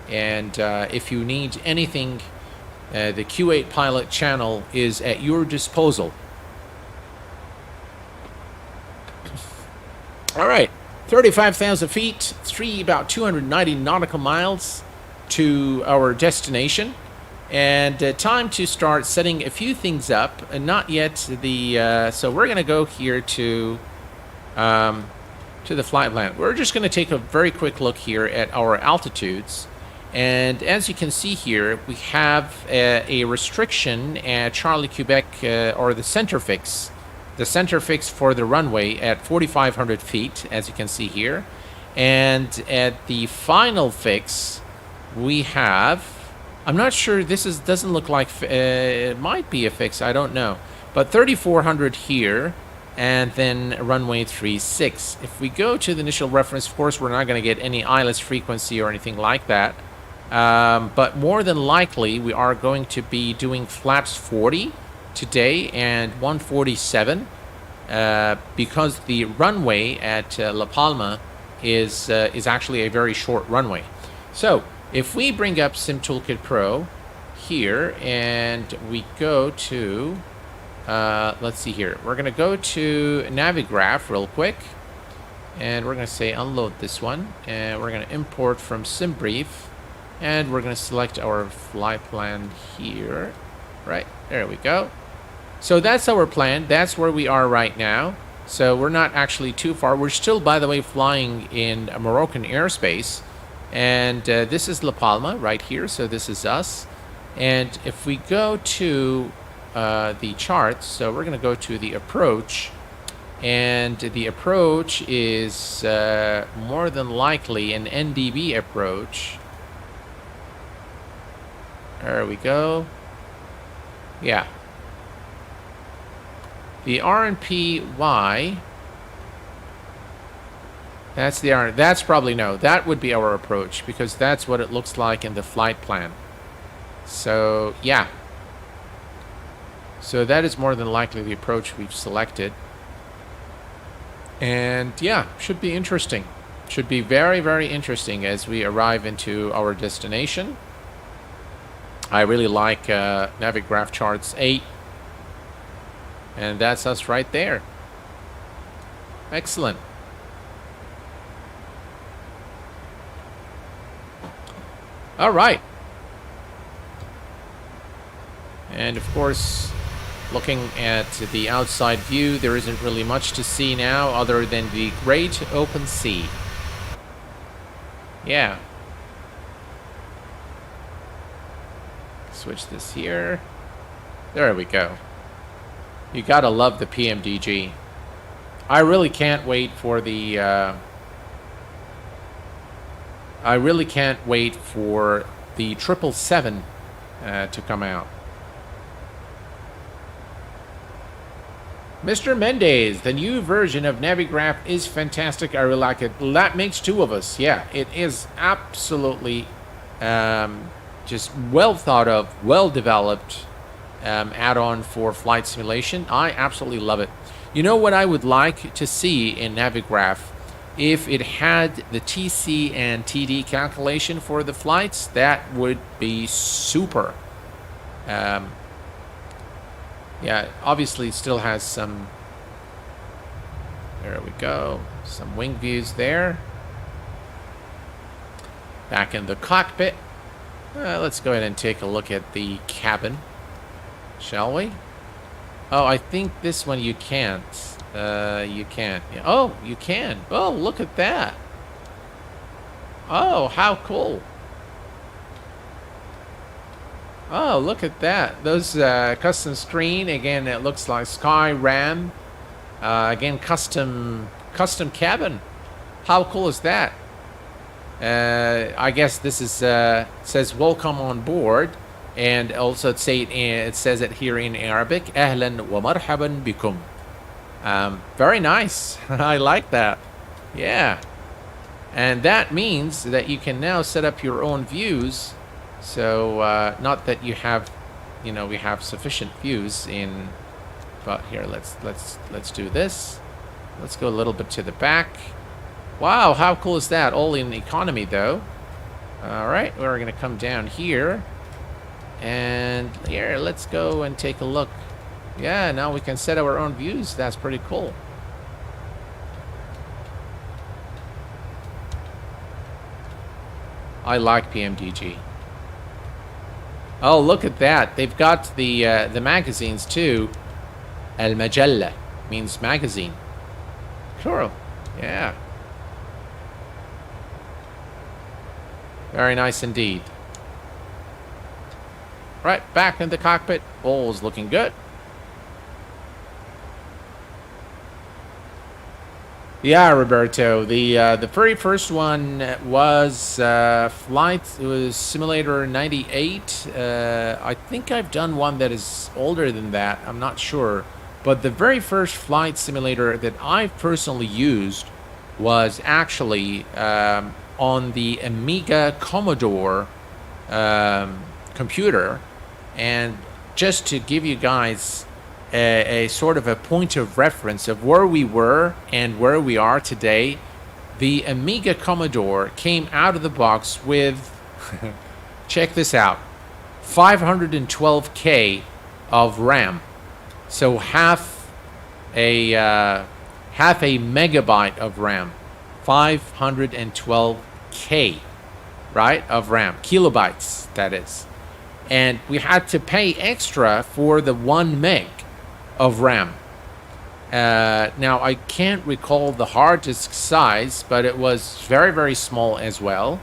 And if you need anything, the Q8 Pilot channel is at your disposal. All right, 35,000 feet, about 290 nautical miles to our destination. And time to start setting a few things up. And not yet so we're going to go here to the flight plan. We're just going to take a very quick look here at our altitudes. And as you can see here, we have a restriction at Charlie, Quebec, or the center fix for the runway at 4,500 feet, as you can see here. And at the final fix, we have, I'm not sure, doesn't look like, it might be a fix, I don't know. But 3,400 here, and then runway 36. If we go to the initial reference, of course, we're not going to get any ILS frequency or anything like that. But more than likely, we are going to be doing flaps 40 today and 147 because the runway at La Palma is actually a very short runway. So if we bring up Sim Toolkit Pro here and we go to, let's see here, we're going to go to Navigraph real quick, and we're going to say unload this one, and we're going to import from SimBrief. And we're going to select our flight plan here. Right, there we go. So that's our plan. That's where we are right now. So we're not actually too far. We're still, by the way, flying in Moroccan airspace. And this is La Palma right here. So this is us. And if we go to the charts, so we're going to go to the approach. And the approach is more than likely an NDB approach. There we go. Yeah. The RNPY. That's the R. That's probably no. That would be our approach because that's what it looks like in the flight plan. So yeah. So that is more than likely the approach we've selected. And yeah, should be interesting. Should be very, very interesting as we arrive into our destination. I really like Navigraph Charts 8. And that's us right there. Excellent. All right. And of course, looking at the outside view, there isn't really much to see now other than the great open sea. Yeah. Switch this here. There we go. You gotta love the PMDG. I really can't wait for the I really can't wait for the 777 to come out. Mr. Mendez, the new version of Navigraph is fantastic. I really like it. That makes two of us. Yeah, it is absolutely just well thought of, well developed add-on for flight simulation. I absolutely love it. You know what I would like to see in Navigraph? If it had the TC and TD calculation for the flights, that would be super. Yeah, obviously it still has some, there we go, some wing views there. Back in the cockpit. Let's go ahead and take a look at the cabin, shall we? Oh, I think this one you can't. You can't. Oh, you can. Oh, look at that. Oh, how cool. Oh, look at that. Those custom screen. Again, it looks like SkyRAM. Again, custom cabin. How cool is that? I guess this is says welcome on board, and also it says it here in Arabic. Ahlan wa marhaban bikum. Very nice. I like that. Yeah. And that means that you can now set up your own views. So not that you have, we have sufficient views in, but here let's do this. Let's go a little bit to the back. Wow, how cool is that? All in economy though. All right, we're gonna come down here, and here let's go and take a look. Yeah, now we can set our own views. That's pretty cool. I like PMDG. Oh, look at that. They've got the magazines too. Al-Majalla means magazine. Cool. Yeah. Very nice indeed. Right, back in the cockpit. All's looking good. Yeah, Roberto. The very first one was Flight. It was Simulator 98. I think I've done one that is older than that. I'm not sure. But the very first flight simulator that I personally used was actually on the Amiga Commodore computer. And just to give you guys a sort of a point of reference of where we were and where we are today, the Amiga Commodore came out of the box with, check this out, 512K of RAM. So half a megabyte of RAM, 512K, right, of RAM, kilobytes, that is. And we had to pay extra for the 1 meg of RAM. Now, I can't recall the hard disk size, but it was very, very small as well.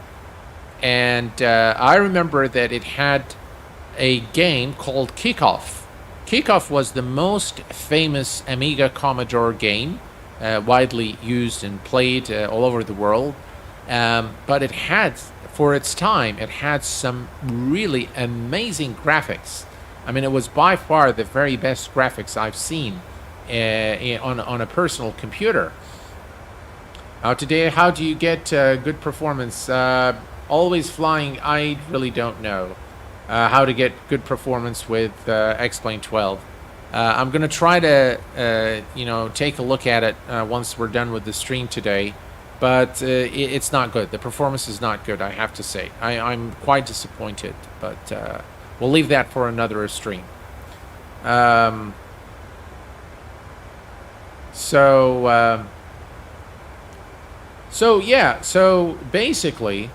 And I remember that it had a game called Takeoff. Takeoff was the most famous Amiga Commodore game, widely used and played all over the world. But it had, for its time, it had some really amazing graphics. I mean, it was by far the very best graphics I've seen on a personal computer. Today, how do you get good performance? Always flying, I really don't know how to get good performance with X-Plane 12. I'm going to try to, take a look at it once we're done with the stream today. But it's not good. The performance is not good, I have to say. I'm quite disappointed, but we'll leave that for another stream. So basically,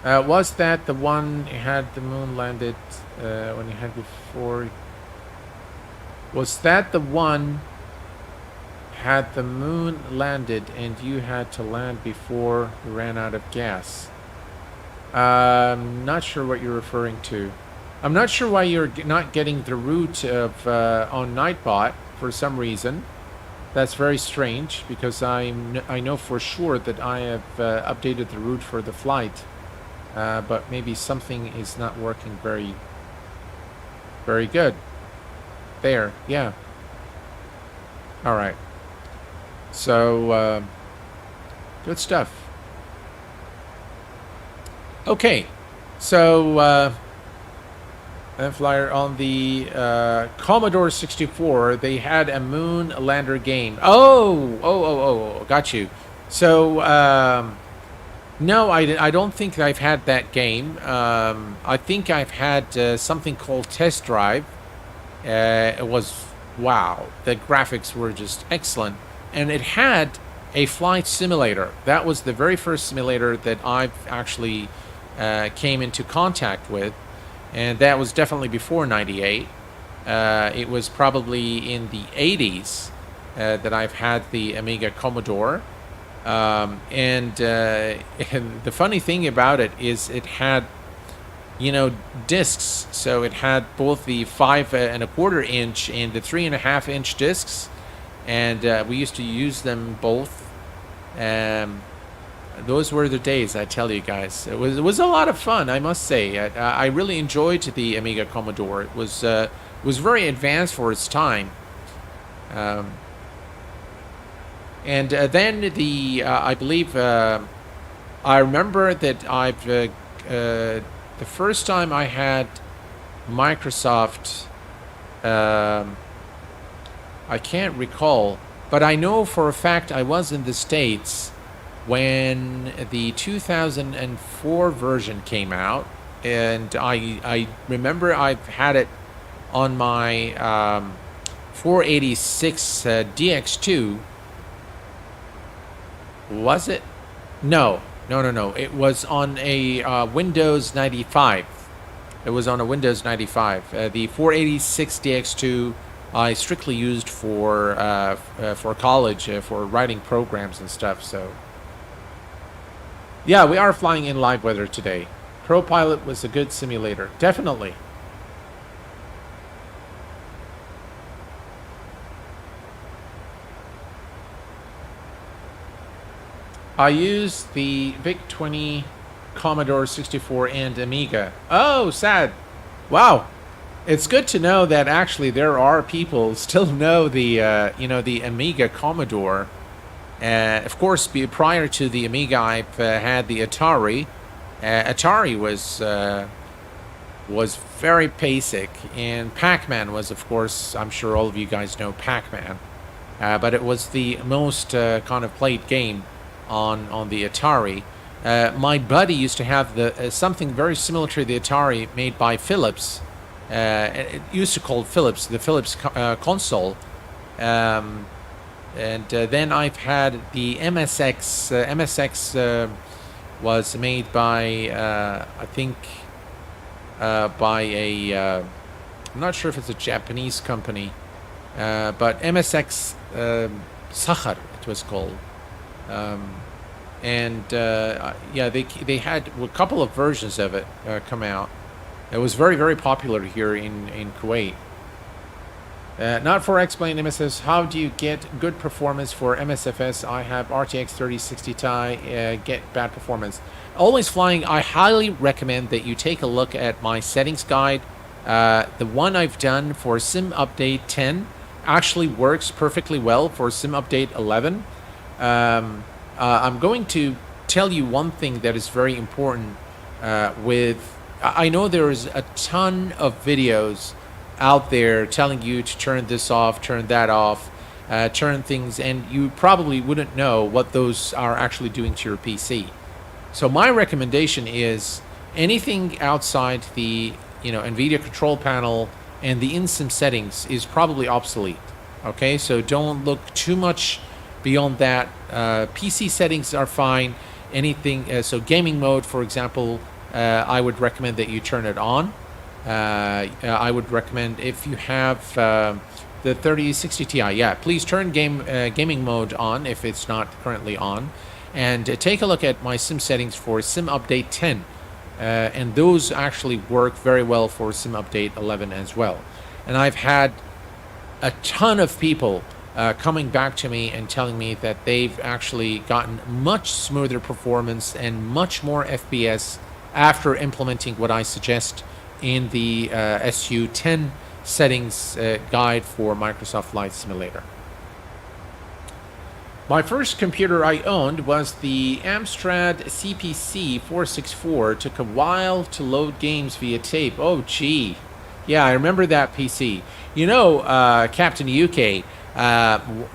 was that the one had the moon landed when you had before? Was that the one had the moon landed and you had to land before you ran out of gas? I'm not sure what you're referring to. I'm not sure why you're not getting the route of on Nightbot for some reason. That's very strange, because I know for sure that I have updated the route for the flight, but maybe something is not working very good. There, yeah. All right. So, good stuff. Okay. So, Flyer, on the Commodore 64, they had a moon lander game. Oh, got you. So, no, I don't think I've had that game. I think I've had something called Test Drive. It was, wow, the graphics were just excellent. And it had a flight simulator. That was the very first simulator that I've actually came into contact with. And that was definitely before 98. It was probably in the 80s that I've had the Amiga Commodore. And the funny thing about it is it had, you know, discs. So it had both the 5.25 inch and the 3.5 inch discs. And we used to use them both. Those were the days, I tell you guys. It was a lot of fun, I must say. I really enjoyed the Amiga Commodore. It was very advanced for its time. And then I believe I remember that the first time I had Microsoft, I can't recall, but I know for a fact I was in the States when the 2004 version came out, and I remember I've had it on my 486 DX2. Was it? No. It was on a Windows 95. It was on a Windows 95. The 486 DX2 I strictly used for college, for writing programs and stuff. So, yeah, we are flying in live weather today. ProPilot was a good simulator, definitely. I used the VIC-20, Commodore 64, and Amiga. Oh, sad. Wow. It's good to know that actually there are people still know the the Amiga Commodore. Of course, prior to the Amiga, I've had the Atari. Atari was very basic, and Pac-Man was, of course, I'm sure all of you guys know Pac-Man, but it was the most kind of played game on the Atari. My buddy used to have the something very similar to the Atari made by Philips. It used to call Philips, the Philips console. And then I've had the MSX. MSX was made by, I think, by a, I'm not sure if it's a Japanese company, but MSX Sachar, it was called. Yeah, they had a couple of versions of it come out. It was very, very popular here in Kuwait. Not for explain MSFS. How do you get good performance for MSFS? I have RTX 3060 Ti. Get bad performance. Always flying. I highly recommend that you take a look at my settings guide. The one I've done for Sim Update 10 actually works perfectly well for Sim Update 11. I'm going to tell you one thing that is very important I know there is a ton of videos out there telling you to turn this off, turn that off, turn things, and you probably wouldn't know what those are actually doing to your PC. So my recommendation is anything outside the NVIDIA control panel and the in-sim settings is probably obsolete. Okay, so don't look too much beyond that. PC settings are fine. Anything, so gaming mode, for example, I would recommend that you turn it on. I would recommend if you have the 3060 Ti, yeah, please turn gaming mode on if it's not currently on. And take a look at my sim settings for Sim Update 10. And those actually work very well for Sim Update 11 as well. And I've had a ton of people coming back to me and telling me that they've actually gotten much smoother performance and much more FPS after implementing what I suggest in the SU10 settings guide for Microsoft Flight Simulator. My first computer I owned was the Amstrad CPC 464. Took a while to load games via tape. Oh, gee. Yeah, I remember that PC. You know, Captain UK,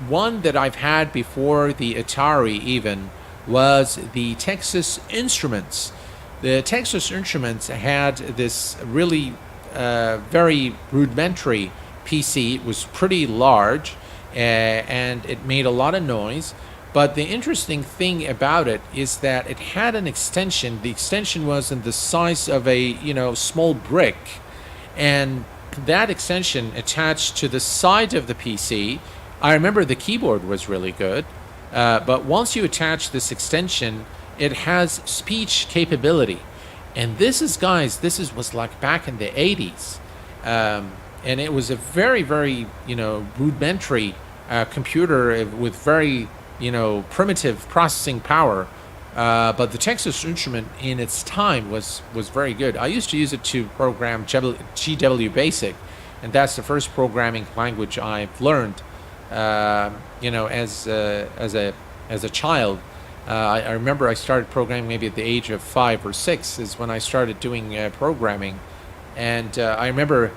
one that I've had before the Atari even was the Texas Instruments. The Texas Instruments had this really very rudimentary PC. It was pretty large, and it made a lot of noise. But the interesting thing about it is that it had an extension. The extension was in the size of a, you know, small brick. And that extension attached to the side of the PC, I remember the keyboard was really good. But once you attach this extension, it has speech capability. And this is, guys, was like back in the 80s. And it was a very, very, you know, rudimentary computer with very, you know, primitive processing power. But the Texas Instrument in its time was very good. I used to use it to program GW Basic, and that's the first programming language I've learned. You know, as a child. I remember I started programming maybe at the age of 5 or 6 is when I started doing programming, and I remember,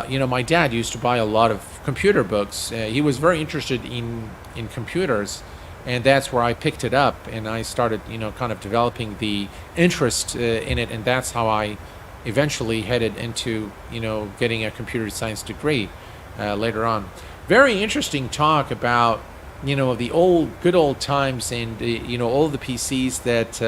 you know, my dad used to buy a lot of computer books. He was very interested in computers. And that's where I picked it up, and I started, you know, kind of developing the interest in it, and that's how I eventually headed into, you know, getting a computer science degree later on. Very interesting talk about, you know, the good old times, and you know, all the PCs that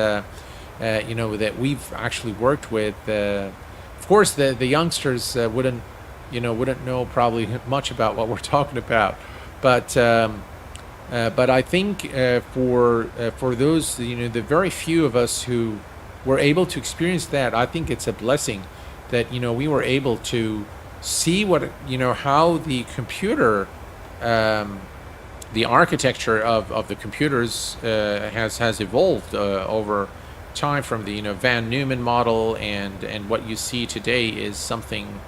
you know, that we've actually worked with. Of course, the youngsters wouldn't know probably much about what we're talking about, but I think for those, you know, the very few of us who were able to experience that, I think it's a blessing that, you know, we were able to see what, you know, how the computer, the architecture of the computers has evolved over time from the, you know, Van Neumann model, and what you see today is something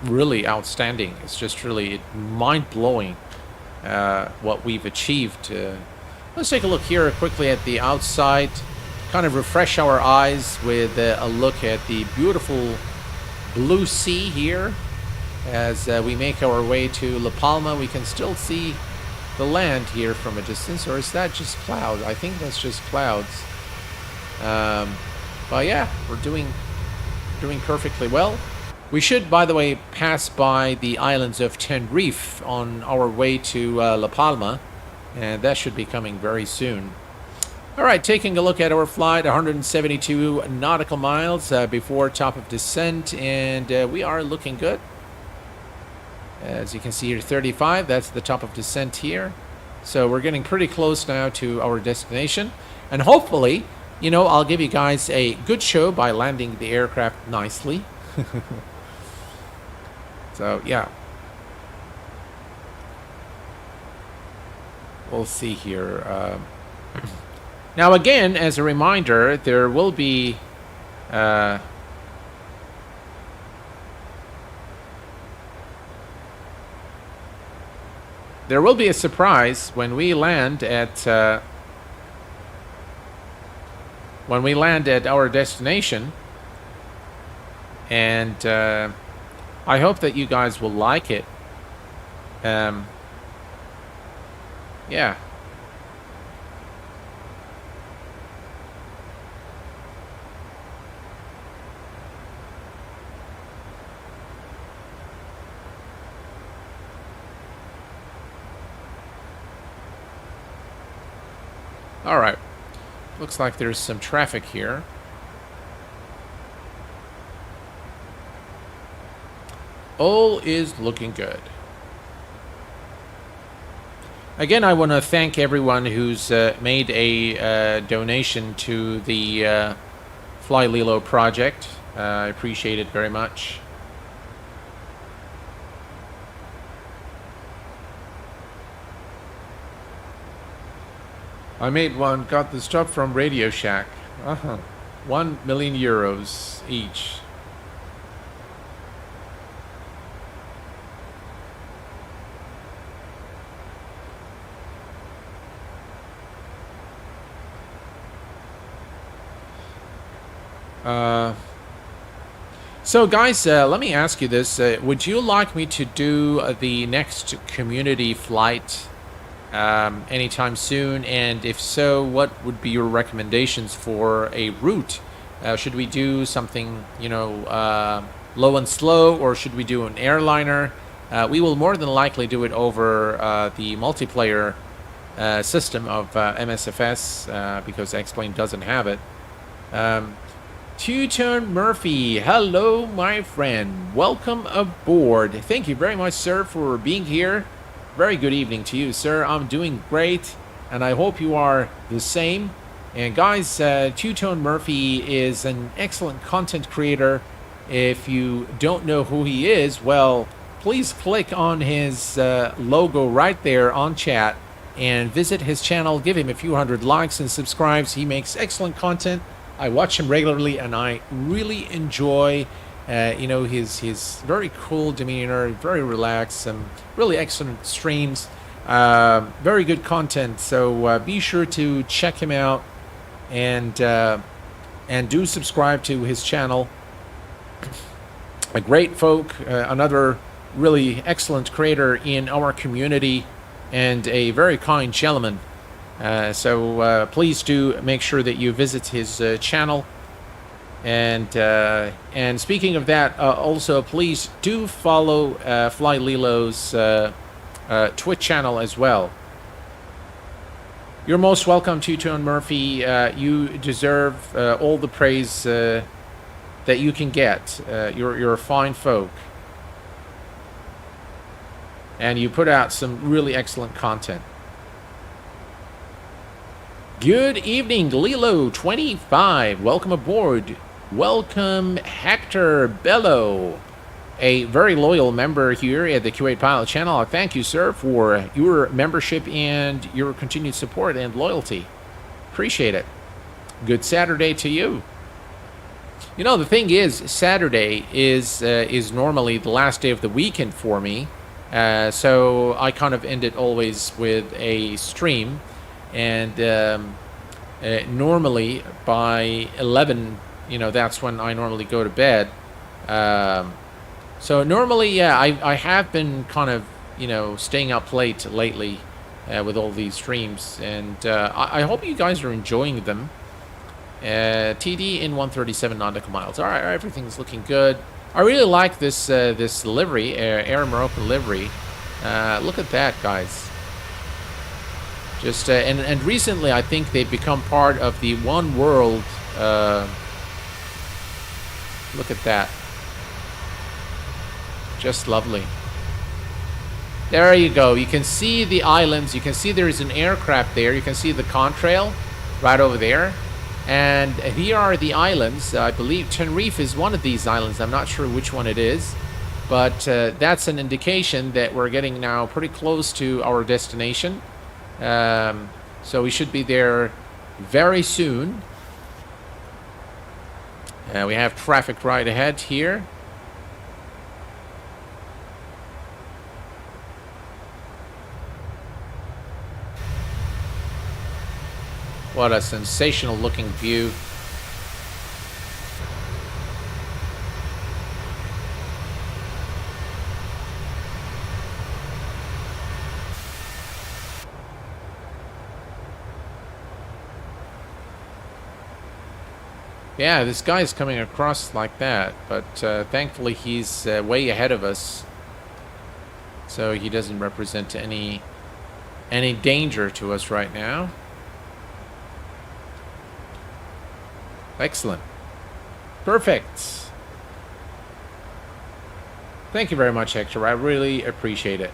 really outstanding. It's just really mind-blowing. What we've achieved. Let's take a look here quickly at the outside, kind of refresh our eyes with a look at the beautiful blue sea here. As we make our way to La Palma, we can still see the land here from a distance, or is that just clouds? I think that's just clouds. But yeah, we're doing perfectly well. We should, by the way, pass by the islands of Tenerife on our way to La Palma, and that should be coming very soon. All right, taking a look at our flight, 172 nautical miles before top of descent, and we are looking good. As you can see here, 35, that's the top of descent here. So we're getting pretty close now to our destination, and hopefully, you know, I'll give you guys a good show by landing the aircraft nicely. So, yeah. We'll see here. Now, again, as a reminder, there will be... there will be a surprise when we land at... when we land at our destination. And... I hope that you guys will like it. Yeah. All right. Looks like there's some traffic here. All is looking good. Again, I want to thank everyone who's made a donation to the flyLILLO project. I appreciate it very much. I made one, got the stuff from Radio Shack. 1 million euros each. So guys, let me ask you this. Would you like me to do the next community flight anytime soon? And if so, what would be your recommendations for a route? Should we do something, low and slow, or should we do an airliner? We will more than likely do it over the multiplayer system of MSFS because X-Plane doesn't have it. Two-Tone Murphy, hello, my friend. Welcome aboard. Thank you very much, sir, for being here. Very good evening to you, sir. I'm doing great, and I hope you are the same. And guys, Two-Tone Murphy is an excellent content creator. If you don't know who he is, well, please click on his logo right there on chat and visit his channel. Give him a few hundred likes and subscribes. He makes excellent content. I watch him regularly, and I really enjoy, his very cool demeanor, very relaxed, some really excellent streams, very good content. So be sure to check him out and do subscribe to his channel. A great folk, another really excellent creator in our community, and a very kind gentleman. So please do make sure that you visit his channel. And speaking of that, also please do follow flyLILLO's Twitch channel as well. You're most welcome, Two-Tone Murphy. You deserve all the praise that you can get. You're a fine folk, and you put out some really excellent content. Good evening, Lilo 25. Welcome aboard. Welcome, Hector Bello, a very loyal member here at the Q8 Pilot channel. I thank you, sir, for your membership and your continued support and loyalty. Appreciate it. Good Saturday to you. You know, the thing is, Saturday is normally the last day of the weekend for me. So I kind of end it always with a stream. And normally by 11, that's when I normally go to bed. So normally, yeah, I have been kind of, staying up late lately with all these streams. And I hope you guys are enjoying them. TD in 137 nautical miles. All right, everything's looking good. I really like this this livery, Air Morocco livery. Look at that, guys. Just and recently, I think they've become part of the One World. Look at that. Just lovely. There you go. You can see the islands. You can see there is an aircraft there. You can see the contrail right over there. And here are the islands. I believe Tenerife is one of these islands. I'm not sure which one it is. But that's an indication that we're getting now pretty close to our destination. So we should be there very soon. We have traffic right ahead here. What a sensational looking view. Yeah, this guy's coming across like that, but thankfully he's way ahead of us, so he doesn't represent any danger to us right now. Excellent. Perfect. Thank you very much, Hector. I really appreciate it.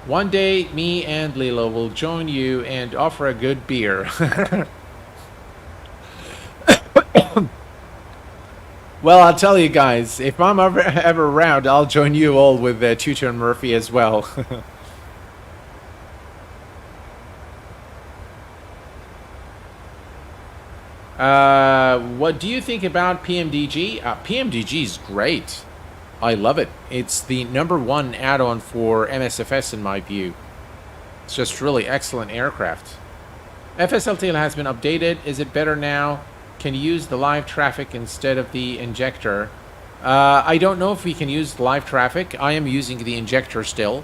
One day, me and Lilo will join you and offer a good beer. Well, I'll tell you guys, if I'm ever around, I'll join you all with Two-Tone Murphy as well. What do you think about PMDG? PMDG is great. I love it. It's the #1 add-on for MSFS in my view. It's just really excellent aircraft. FSLTL has been updated. Is it better now? Can you use the live traffic instead of the injector? I don't know if we can use live traffic. I am using the injector still.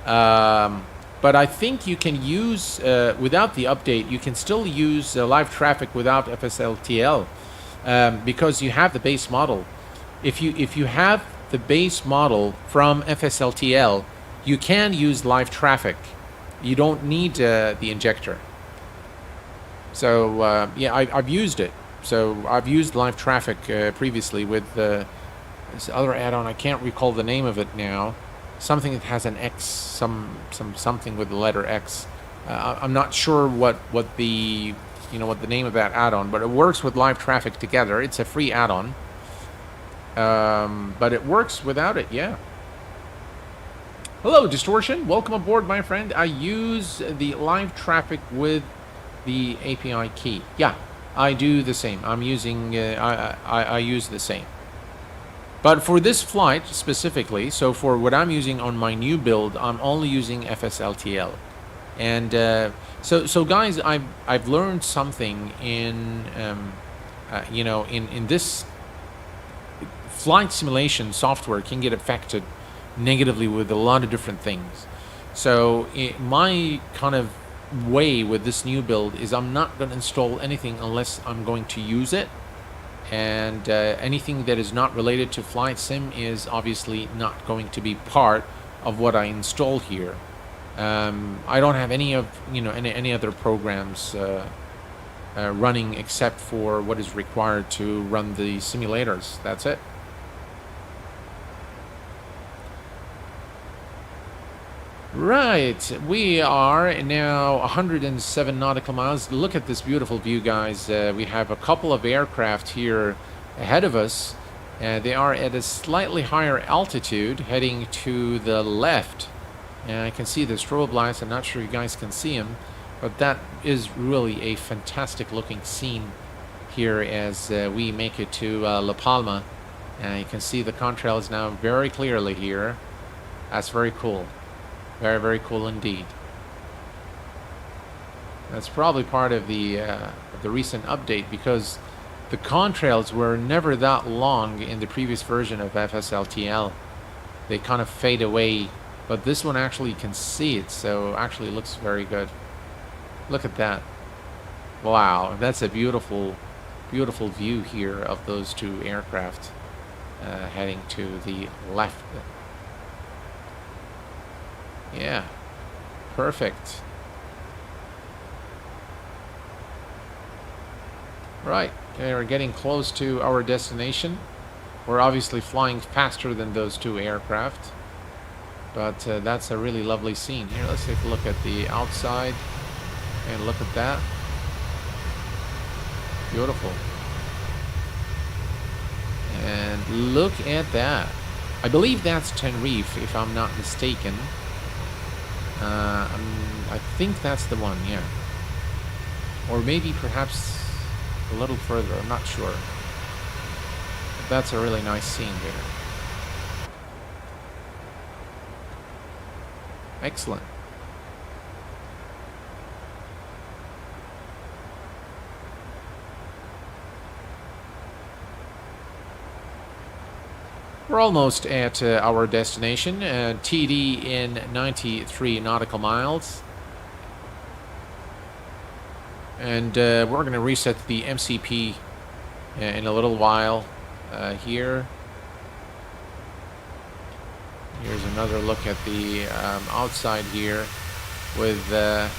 But I think you can use, without the update, you can still use live traffic without FSLTL because you have the base model. If you have the base model from FSLTL, you can use live traffic. You don't need the injector. So yeah, I've used it. So I've used live traffic previously with this other add-on. I can't recall the name of it now. Something that has an X, something with the letter X. I'm not sure what the what the name of that add-on, but it works with live traffic together. It's a free add-on, but it works without it. Yeah. Hello, Distortion. Welcome aboard, my friend. I use the live traffic with the API key. Yeah, I do the same. I'm using. I use the same. But for this flight specifically, so for what I'm using on my new build, I'm only using FSLTL. And so guys, I've learned something in in this flight simulation software can get affected negatively with a lot of different things. So my kind of way with this new build is I'm not going to install anything unless I'm going to use it. And anything that is not related to flight sim is obviously not going to be part of what I install here. I don't have any of any other programs running except for what is required to run the simulators. That's it. Right, we are now 107 nautical miles. Look at this beautiful view, guys. We have a couple of aircraft here ahead of us. They are at a slightly higher altitude, heading to the left. And I can see the strobe lights. I'm not sure you guys can see them, but that is really a fantastic looking scene here as we make it to La Palma. And you can see the contrails now very clearly here. That's very cool. Very, very cool indeed. That's probably part of the recent update because the contrails were never that long in the previous version of FSLTL. They kind of fade away, but this one actually you can see it, so actually looks very good. Look at that. Wow, that's a beautiful, beautiful view here of those two aircraft heading to the left. Yeah, perfect. Right, okay, we're getting close to our destination. We're obviously flying faster than those two aircraft, but that's a really lovely scene. Here, let's take a look at the outside and look at that. Beautiful. And look at that. I believe that's Tenerife, if I'm not mistaken. I think that's the one, yeah. Or maybe perhaps a little further, I'm not sure. But that's a really nice scene there. Excellent. We're almost at our destination, TD in 93 nautical miles. And we're going to reset the MCP in a little while here. Here's another look at the outside here with the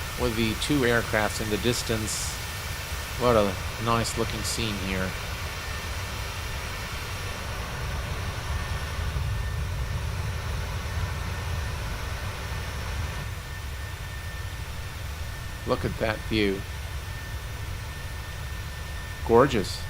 two aircrafts in the distance. What a nice looking scene here. Look at that view. Gorgeous.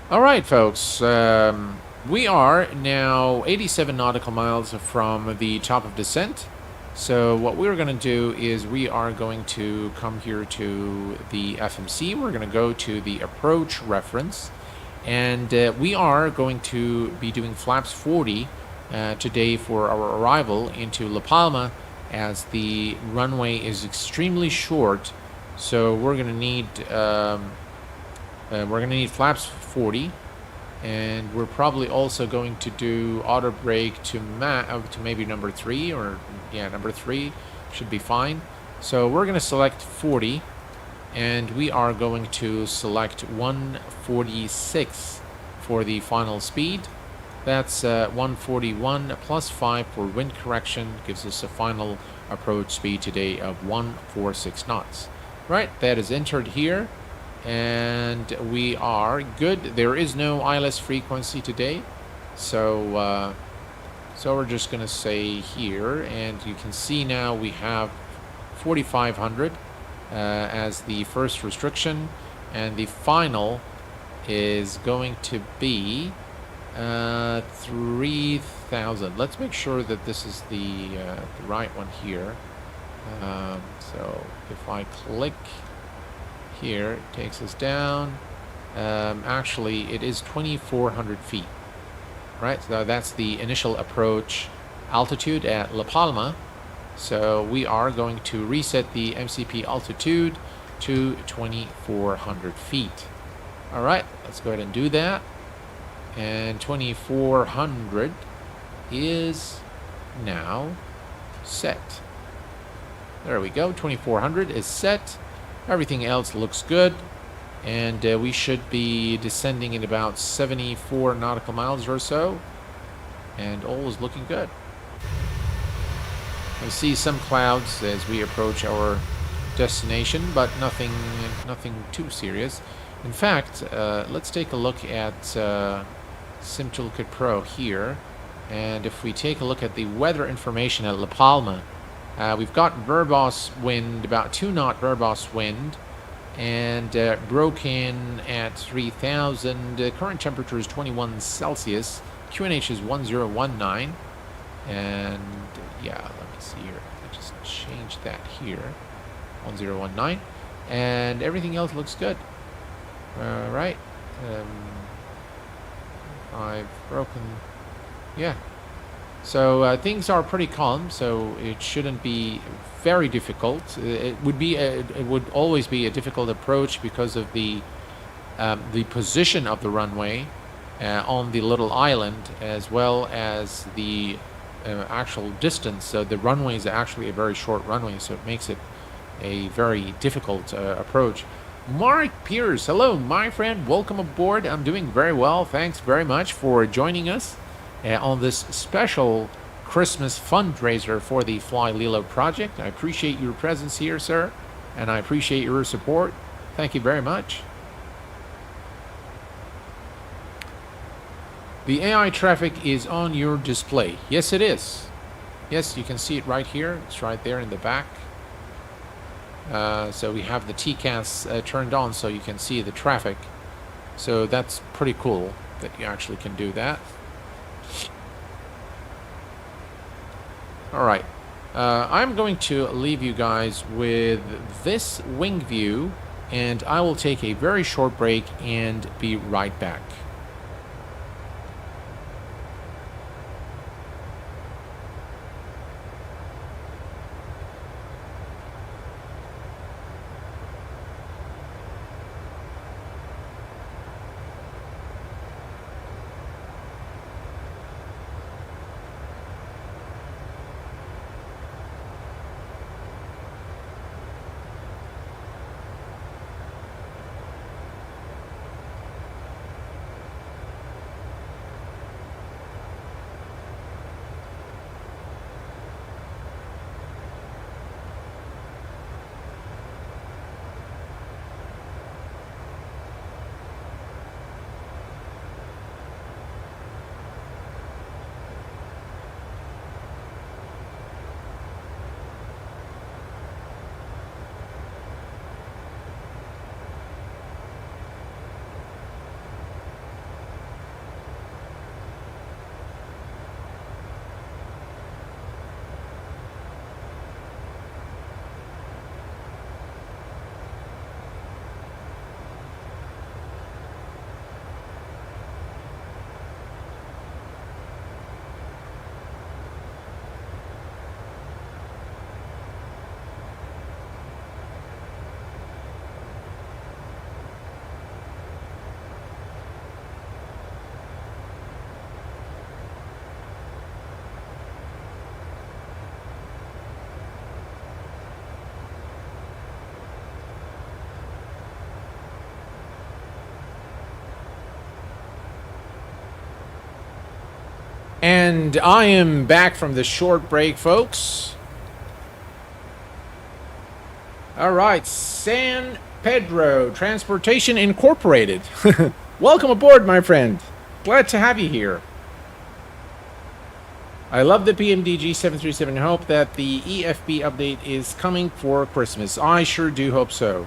All right, folks. We are now 87 nautical miles from the top of descent. So what we're going to do is we are going to come here to the FMC. We're going to go to the approach reference. And we are going to be doing flaps 40 today for our arrival into La Palma, as the runway is extremely short. So we're gonna need flaps 40, and we're probably also going to do auto brake to maybe number 3, or yeah, number 3 should be fine. So we're gonna select 40, and we are going to select 146 for the final speed. That's 141 plus 5 for wind correction, gives us a final approach speed today of 146 knots. Right, that is entered here, and we are good. There is no ILS frequency today, so we're just gonna say here, and you can see now we have 4,500 as the first restriction, and the final is going to be 3,000. Let's make sure that this is the right one here. So if I click here, it takes us down. Actually, it is 2,400 feet. Right, so that's the initial approach altitude at La Palma. So we are going to reset the MCP altitude to 2,400 feet. All right, let's go ahead and do that. And 2,400 is now set. There we go, 2,400 is set. Everything else looks good. And we should be descending in about 74 nautical miles or so. And all is looking good. I see some clouds as we approach our destination, but nothing too serious. In fact, let's take a look at SimToolkit Pro here. And if we take a look at the weather information at La Palma, we've got verbose wind, about 2-knot verbose wind, and broken at 3,000. Current temperature is 21 Celsius. QNH is 1019. And yeah, let me see here. I just changed that here. 1019. And everything else looks good. Right. I've broken. Yeah. So things are pretty calm, so it shouldn't be very difficult. It would always be a difficult approach because of the position of the runway on the little island, as well as the actual distance. So the runway is actually a very short runway, so it makes it a very difficult approach. Mark Pierce, hello, my friend. Welcome aboard. I'm doing very well. Thanks very much for joining us on this special Christmas fundraiser for the flyLILLO project. I appreciate your presence here, sir, and I appreciate your support. Thank you very much. The AI traffic is on your display. Yes, it is. Yes, you can see it right here. It's right there in the back. So we have the TCAS turned on so you can see the traffic. So that's pretty cool that you actually can do that. All right. I'm going to leave you guys with this wing view, and I will take a very short break and be right back. And I am back from the short break, folks. All right, San Pedro Transportation Incorporated. Welcome aboard, my friend. Glad to have you here. I love the PMDG 737 and hope that the EFB update is coming for Christmas. I sure do hope so.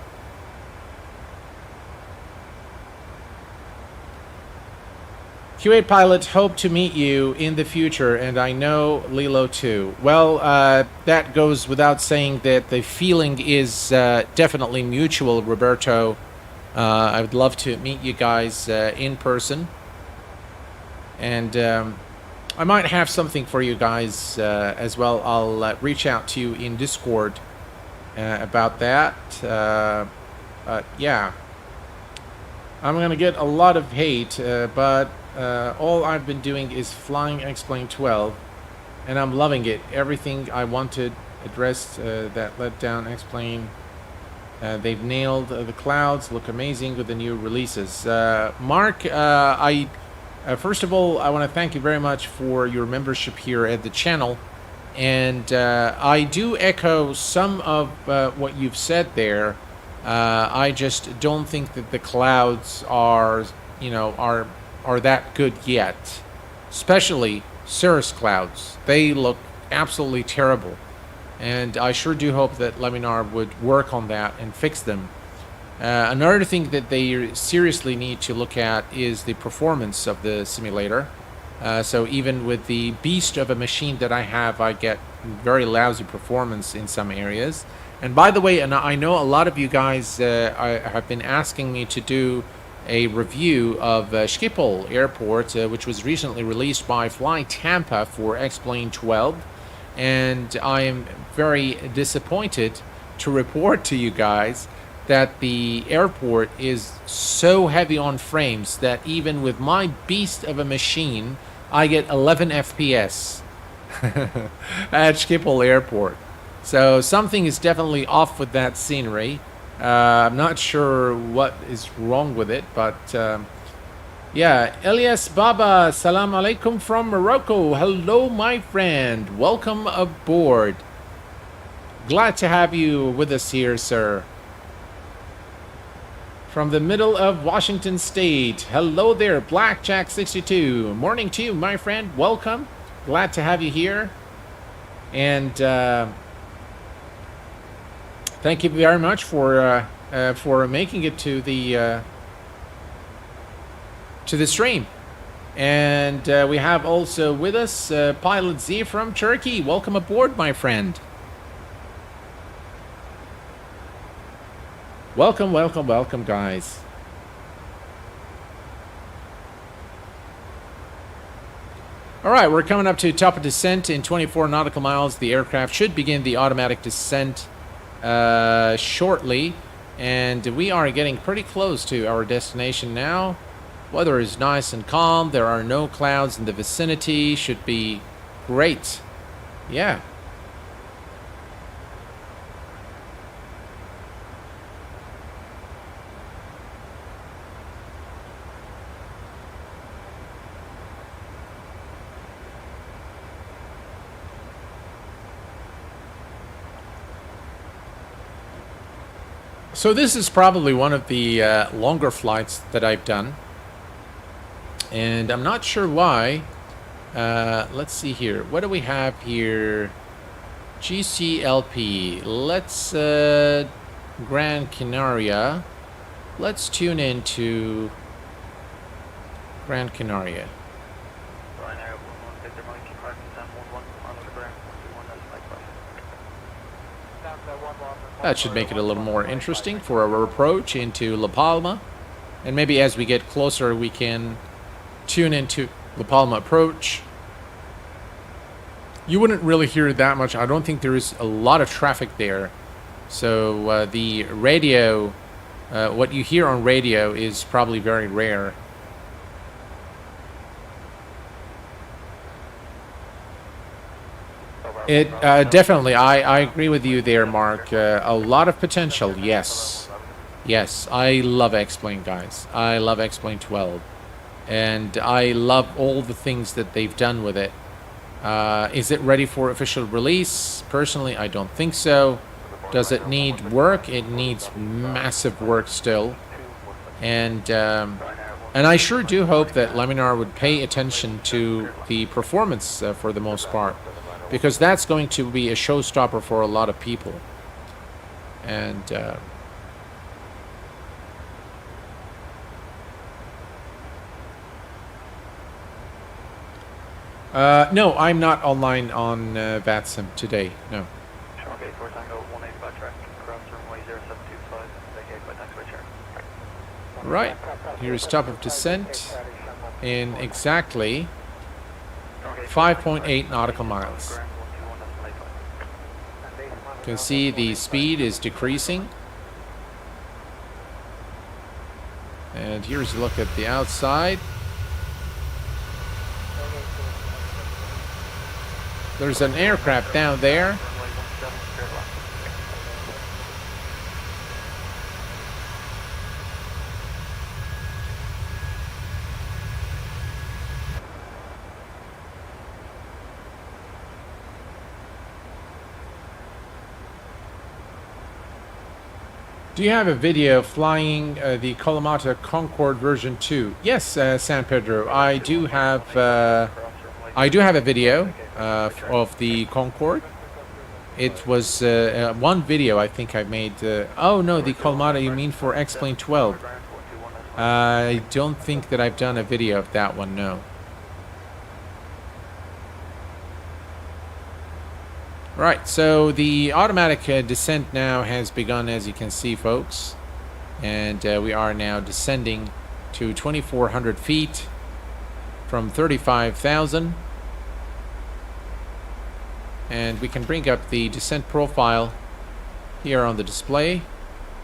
Q8 pilot, hope to meet you in the future, and I know Lilo too. Well, that goes without saying that the feeling is definitely mutual, Roberto. I would love to meet you guys in person. And I might have something for you guys as well. I'll reach out to you in Discord about that. Yeah. I'm going to get a lot of hate, but all I've been doing is flying X-Plane 12, and I'm loving it. Everything I wanted addressed that let down X-Plane. They've nailed the clouds, look amazing with the new releases. Mark, first of all, I want to thank you very much for your membership here at the channel. And I do echo some of what you've said there. I just don't think that the clouds are, you know, are that good yet. Especially Cirrus clouds. They look absolutely terrible. And I sure do hope that Laminar would work on that and fix them. Another thing that they seriously need to look at is the performance of the simulator. So even with the beast of a machine that I have, I get very lousy performance in some areas. And by the way, and I know a lot of you guys have been asking me to do a review of Schiphol Airport, which was recently released by Fly Tampa for X-Plane 12. And I am very disappointed to report to you guys that the airport is so heavy on frames that even with my beast of a machine, I get 11 FPS at Schiphol Airport. So something is definitely off with that scenery. I'm not sure what is wrong with it, but yeah. Elias Baba, salam alaikum from Morocco. Hello, my friend. Welcome aboard. Glad to have you with us here, sir. From the middle of Washington State. Hello there, Blackjack62. Morning to you, my friend. Welcome. Glad to have you here. And thank you very much for making it to the stream. And we have also with us Pilot Z from Turkey. Welcome aboard, my friend. Welcome, welcome, welcome, guys. All right, we're coming up to top of descent in 24 nautical miles. The aircraft should begin the automatic descent shortly, and we are getting pretty close to our destination now. Weather is nice and calm. There are no clouds in the vicinity. Should be great. Yeah. So this is probably one of the longer flights that I've done. And I'm not sure why. Let's see here. What do we have here? GCLP. Let's Gran Canaria. Let's tune into Gran Canaria. That should make it a little more interesting for our approach into La Palma. And maybe as we get closer, we can tune into La Palma approach. You wouldn't really hear that much. I don't think there is a lot of traffic there. So the radio, what you hear on radio is probably very rare. It definitely, I agree with you there, Mark. A lot of potential, yes. Yes, I love X-Plane, guys. I love X-Plane 12. and I love all the things that they've done with it. Is it ready for official release? Personally, I don't think so. Does it need work? It needs massive work still. And I sure do hope that Laminar would pay attention to the performance for the most part, because that's going to be a showstopper for a lot of people. And no, I'm not online on VATSIM today. No. Okay, Thor Tango 185 track, cross runway 0725, vacate by taxiway chair. Right, here's top of descent in exactly 5.8 nautical miles. You can see the speed is decreasing. And here's a look at the outside. There's an aircraft down there. Do you have a video flying the Kalamata Concorde version 2? Yes, San Pedro. I do have a video of the Concorde. It was one video I think I made. Oh no, the Kalamata you mean for X-Plane 12? I don't think that I've done a video of that one, no. Right, so the automatic descent now has begun, as you can see, folks. And we are now descending to 2,400 feet from 35,000. And we can bring up the descent profile here on the display.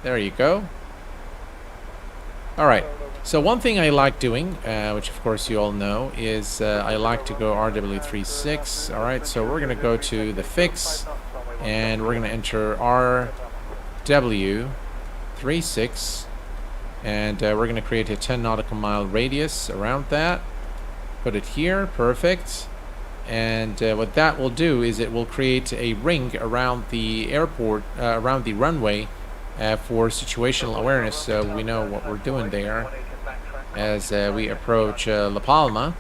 There you go. Alright, so one thing I like doing, which of course you all know, is I like to go RW36. Alright, so we're going to go to the fix, and we're going to enter RW36, and we're going to create a 10 nautical mile radius around that. Put it here, perfect. And what that will do is it will create a ring around the airport, around the runway, for situational awareness, so we know what we're doing there as we approach La Palma.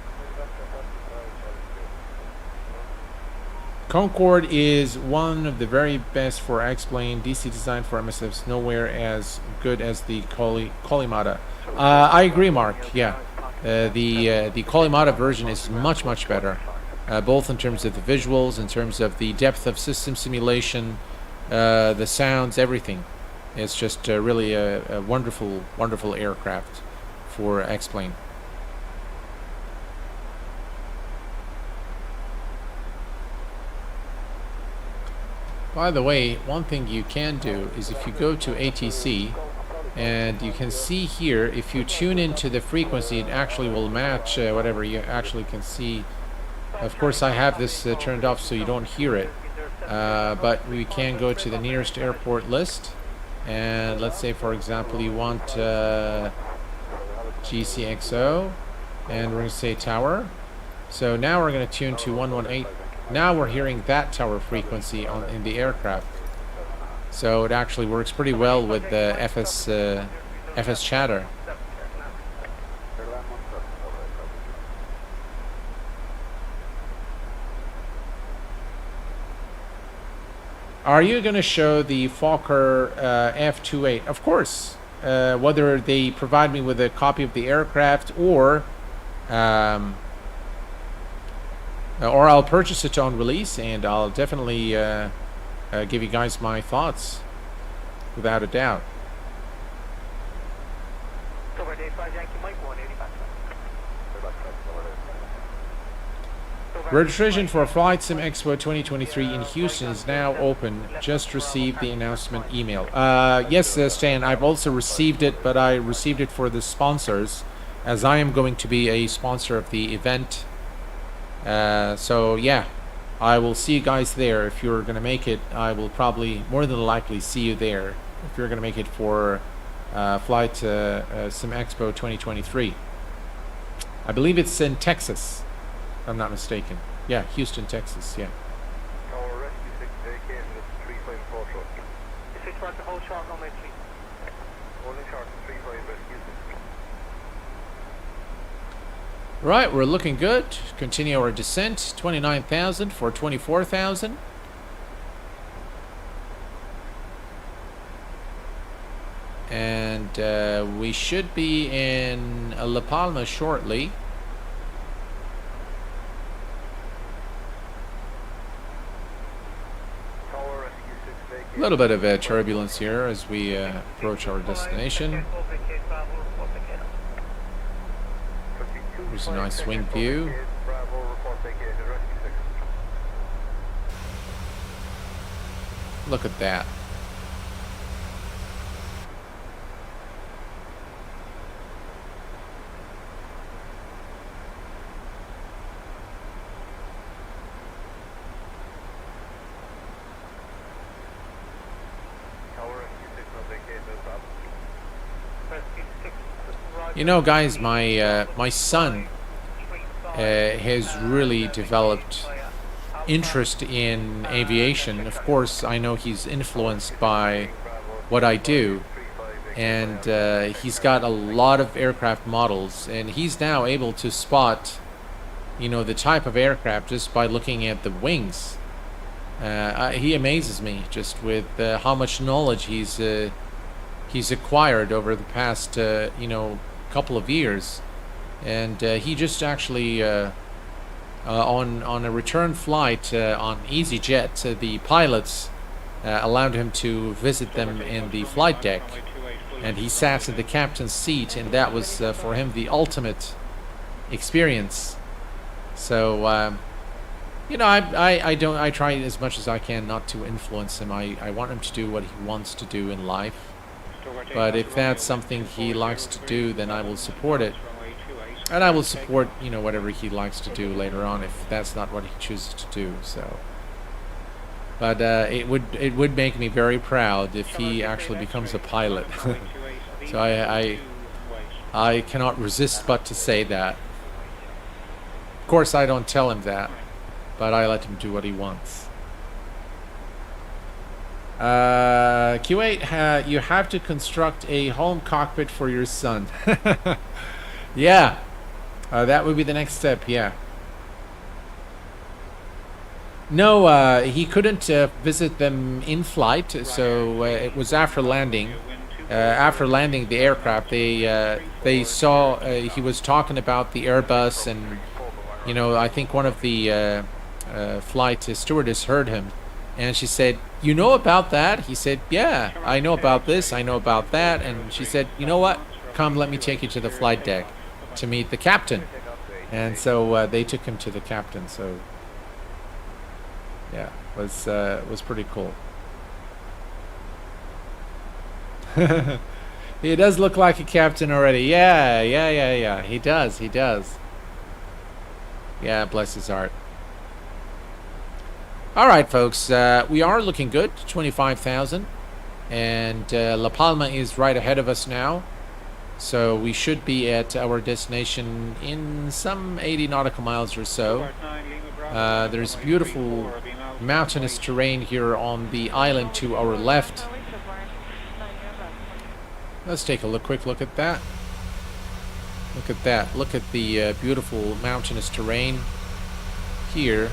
Concorde is one of the very best for X-Plane, DC designed for MSFS, nowhere as good as the Kalamata. I agree, Mark, yeah. The Kalamata version is much, much better. Both in terms of the visuals, in terms of the depth of system simulation, the sounds, everything. It's just really a wonderful, wonderful aircraft for X-Plane. By the way, one thing you can do is if you go to ATC, and you can see here, if you tune into the frequency, it actually will match whatever you actually can see. Of course, I have this turned off so you don't hear it, but we can go to the nearest airport list, and let's say, for example, you want GCXO, and we're going to say tower. So now we're going to tune to 118. Now we're hearing that tower frequency in the aircraft. So it actually works pretty well with the FS chatter. Are you going to show the Fokker F28? Of course. Whether they provide me with a copy of the aircraft or I'll purchase it on release, and I'll definitely give you guys my thoughts, without a doubt. Registration for Flight Sim Expo 2023 in Houston is now open. Just received the announcement email. Yes, Stan, I've also received it, but I received it for the sponsors, as I am going to be a sponsor of the event. So yeah, I will see you guys there. If you're going to make it, I will probably, more than likely, see you there. If you're going to make it for Flight Sim Expo 2023. I believe it's in Texas, if I'm not mistaken. Yeah, Houston, Texas, yeah. Tower Rescue 6 vacated at 354 short. Is it right to hold short runway 3? Holding short 35 Rescue 6. Right, we're looking good. Continue our descent. 29,000 for 24,000. And we should be in La Palma shortly. Tower Rescue 6 vacated. A little bit of turbulence here as we approach our destination. There's a nice swing view. Bravo, report vacated. Rescue 6. Look at that. Tower Rescue 6 now vacated at Bravo. Rescue 6, right. You know, guys, my son has really developed interest in aviation. Of course, I know he's influenced by what I do, and he's got a lot of aircraft models, and he's now able to spot, you know, the type of aircraft just by looking at the wings. He amazes me just with how much knowledge he's acquired over the past you know, couple of years. And he just actually on a return flight on EasyJet, the pilots allowed him to visit them in the flight deck, and he sat in the captain's seat, and that was for him the ultimate experience. So you know, I try as much as I can not to influence him. I want him to do what he wants to do in life, but if that's something he likes to do, then I will support it. And I will support, you know, whatever he likes to do later on if that's not what he chooses to do. So, but it would make me very proud if he actually becomes a pilot. So I cannot resist but to say that. Of course, I don't tell him that, but I let him do what he wants. Q8, you have to construct a home cockpit for your son. Yeah. That would be the next step, yeah. No, he couldn't visit them in flight, so it was after landing. After landing the aircraft, they saw he was talking about the Airbus, and you know, I think one of the flight stewardess heard him, and she said, "You know about that?" He said, "Yeah, I know about this, I know about that," and she said, "You know what? Come, let me take you to the flight deck to meet the captain." And so they took him to the captain. So yeah, was pretty cool. He does look like a captain already. Yeah. He does. Yeah, bless his heart. All right, folks. We are looking good. 25,000, and La Palma is right ahead of us now. So we should be at our destination in some 80 nautical miles or so. There's beautiful mountainous terrain here on the island to our left. Let's take a quick look at that. Look at that. Look at the beautiful mountainous terrain here.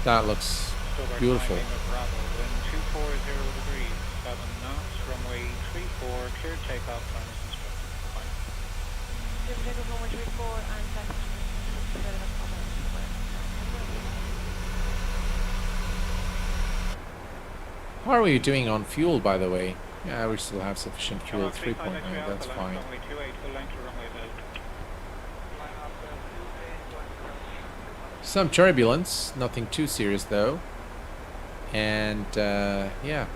That looks beautiful. How are we doing on fuel, by the way? Yeah, we still have sufficient fuel, 3.9, that's fine. Some turbulence, nothing too serious though. And, yeah.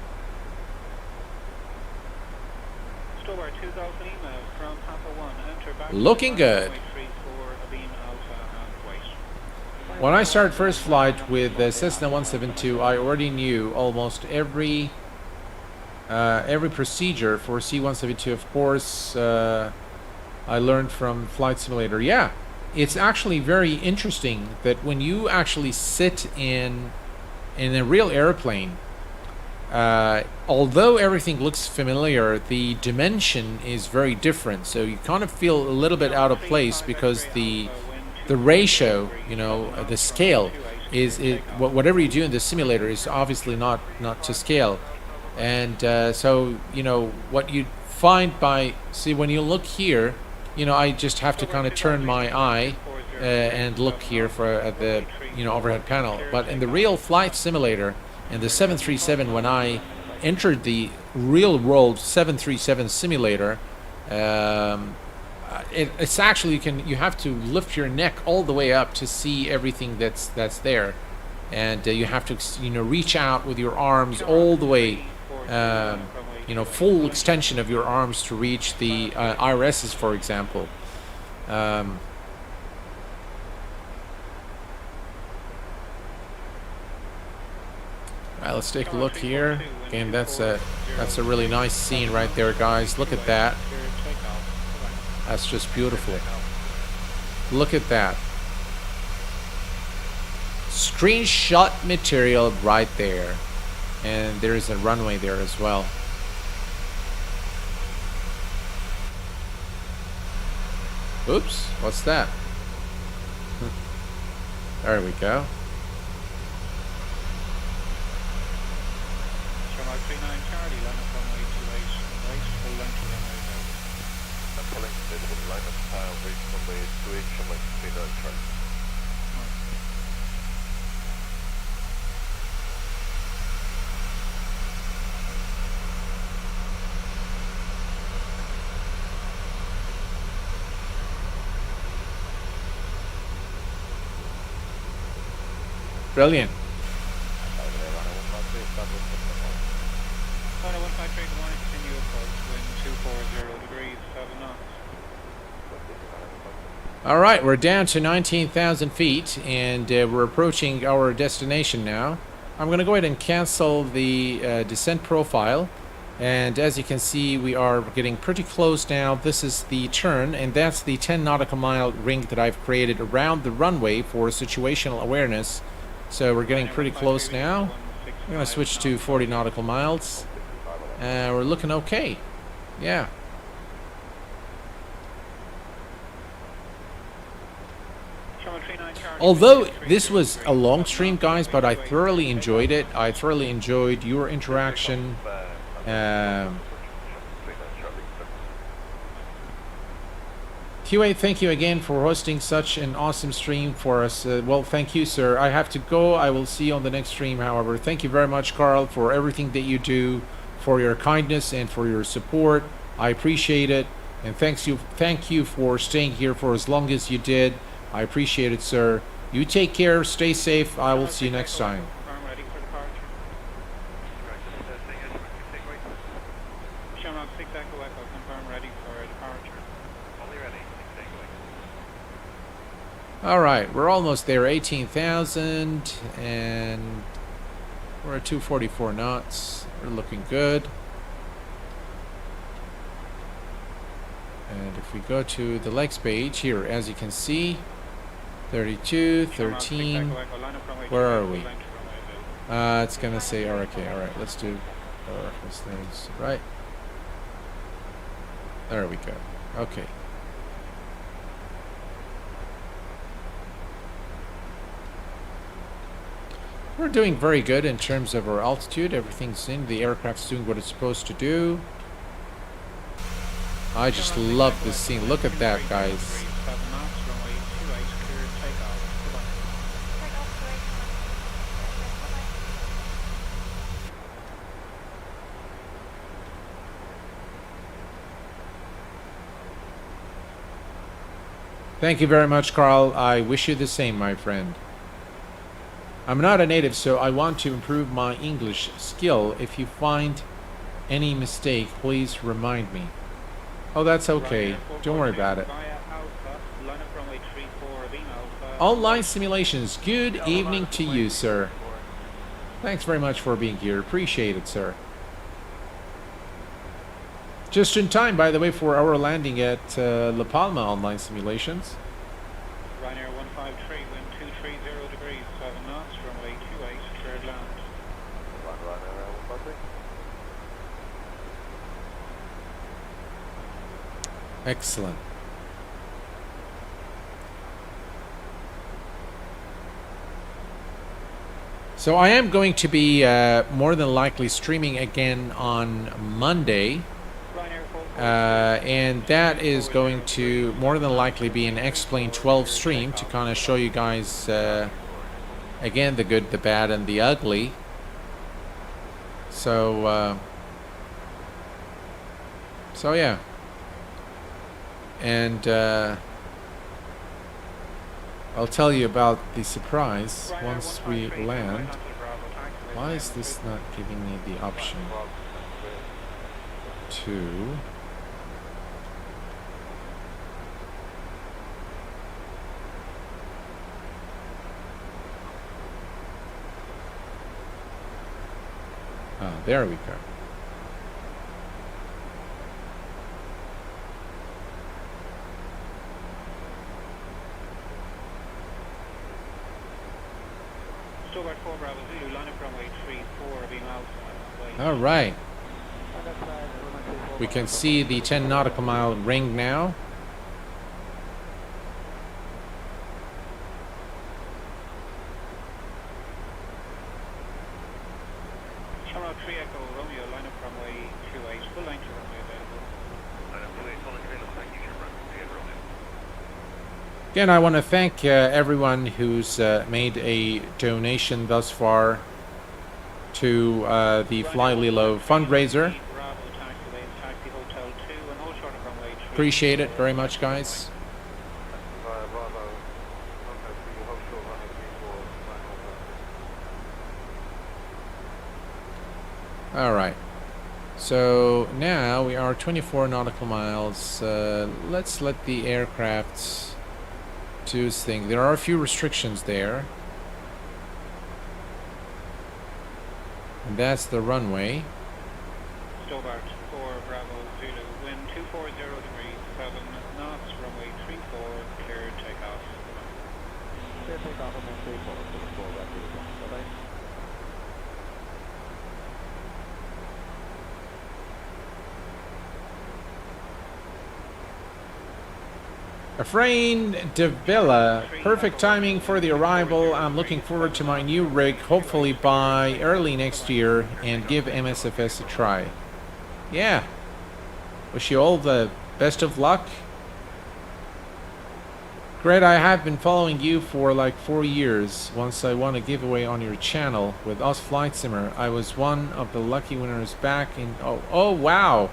Looking good. When I started first flight with the Cessna 172, I already knew almost every procedure for C-172. Of course, I learned from Flight Simulator. Yeah, it's actually very interesting that when you actually sit in a real airplane, although everything looks familiar, the dimension is very different. So you kind of feel a little bit out of place because the ratio, you know, the scale is whatever you do in the simulator is obviously not to scale. And so, you know, what you find by, see, when you look here, you know, I just have to kind of turn my eye and look here for at the, you know, overhead panel. But in the real flight simulator, in the 737, when I entered the real world 737 simulator, it's actually, you have to lift your neck all the way up to see everything that's there, and you have to, you know, reach out with your arms all the way, you know, full extension of your arms to reach the IRSs, for example. Alright, let's take a look here. Again, that's a really nice scene right there, guys. Look at that. That's just beautiful. Look at that. Screenshot material right there. And there is a runway there as well. Oops, what's that? There we go. Brilliant. All right, we're down to 19,000 feet, and we're approaching our destination now. I'm going to go ahead and cancel the descent profile, and as you can see, we are getting pretty close now. This is the turn, and that's the 10 nautical mile ring that I've created around the runway for situational awareness. So we're getting pretty close now. I'm going to switch to 40 nautical miles. We're looking okay. Yeah. Although this was a long stream, guys, but I thoroughly enjoyed it. I thoroughly enjoyed your interaction. Q8, thank you again for hosting such an awesome stream for us. Well, thank you, sir. I have to go. I will see you on the next stream, however. Thank you very much, Carl, for everything that you do, for your kindness and for your support. I appreciate it. And thank you for staying here for as long as you did. I appreciate it, sir. You take care. Stay safe. I will see you next time. All right, we're almost there. 18,000, and we're at 244 knots. We're looking good. And if we go to the legs page here, as you can see, 32, 13. Where are we? It's gonna say, oh, okay, all right. Let's do reference things. Right. There we go. Okay. We're doing very good in terms of our altitude. Everything's in. The aircraft's doing what it's supposed to do. I just love this scene. Look at that, guys. Thank you very much, Carl. I wish you the same, my friend. I'm not a native, so I want to improve my English skill. If you find any mistake, please remind me. Oh, that's okay. Don't worry about it. Online simulations. Good evening to you, sir. Thanks very much for being here. Appreciate it, sir. Just in time, by the way, for our landing at La Palma online simulations. 153, wind 230 degrees, 7 knots, runway 28, cleared land. Runway 153. Excellent. So I am going to be more than likely streaming again on Monday. And that is going to more than likely be an X-Plane 12 stream to kind of show you guys again the good, the bad, and the ugly. So yeah, and I'll tell you about the surprise once we land. Why is this not giving me the option to... Ah, there we go. Stuttgart 4 Bravo Zulu, line up runway 34, beam out. All right. We can see the 10 nautical mile ring now. Charlotte 3 Echo Romeo, line up runway 28, full length runway available. Line up 28, full length available, thank you, Chevron. Romeo. Again, I want to thank everyone who's made a donation thus far to the flyLILLO fundraiser. Appreciate it very much, guys. All right. So now we are 24 nautical miles. Let's let the aircraft do its thing. There are a few restrictions there. And that's the runway. Stuttgart 4 Bravo Zulu, wind 240 degrees, 7 knots, runway 34, clear takeoff. Clear takeoff on 34, back to the bye-bye. Efrain de Villa, perfect timing for the arrival. I'm looking forward to my new rig, hopefully by early next year, and give MSFS a try. Yeah. Wish you all the best of luck. Greg, I have been following you for like 4 years. Once I won a giveaway on your channel with Us Flight Simmer. I was one of the lucky winners back in... Oh wow.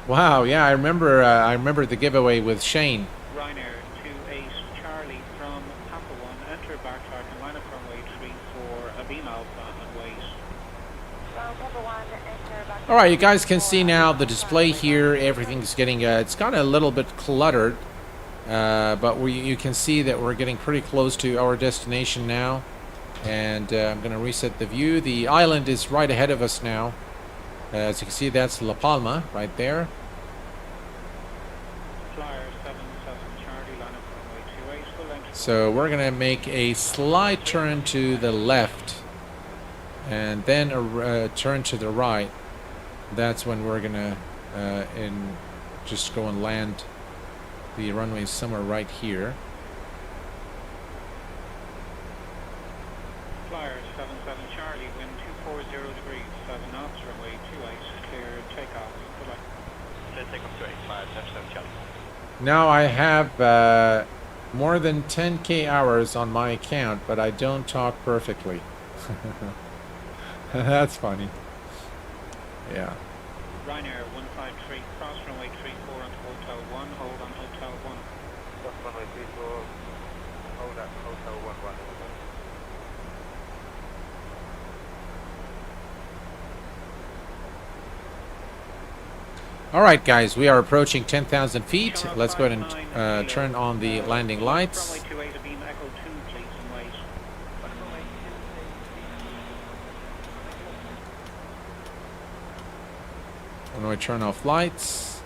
Wow, yeah, I remember the giveaway with Shane. Ryanair 28 Charlie from Papa 1, enter backtrack and line up runway 34, a beam alpha and wait. All right, you guys can see now the display here. Everything's getting, it's kind of a little bit cluttered, but you can see that we're getting pretty close to our destination now. And I'm going to reset the view. The island is right ahead of us now. As you can see, that's La Palma right there. Flyer 77 Charlie, line up runway 28, full length. So we're going to make a slight turn to the left and then a turn to the right. That's when we're going to just go and land. The runway is somewhere right here. Flyer 77 Charlie, wind 240 degrees, 7 knots, runway 28, clear takeoff. Good luck. Clear takeoff 28, Flyer 77 Charlie. Now I have more than 10k hours on my account, but I don't talk perfectly. That's funny. Yeah. Ryanair 153, cross runway 34 onto Hotel 1, hold on Hotel 1. Cross runway 34, hold at Hotel 1, right. All right, guys, we are approaching 10,000 feet. Let's go ahead and turn on the landing lights. Runway 28, a beam Echo 2, please, and wait. When we turn off lights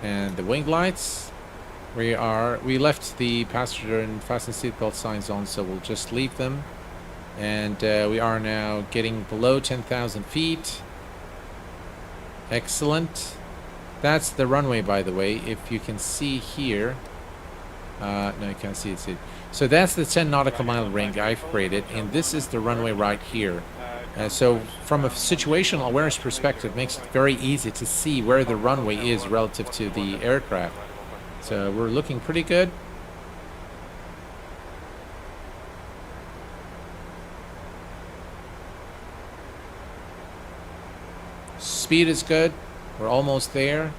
and the wing lights. We left the passenger and fasten seatbelt signs on, so we'll just leave them. And we are now getting below 10,000 feet. Excellent. That's the runway, by the way. If you can see here. No, you can't see it. So that's the 10 nautical mile ring I've created, and this is the runway right here. So from a situational awareness perspective, it makes it very easy to see where the runway is relative to the aircraft. So we're looking pretty good. Speed is good. We're almost there.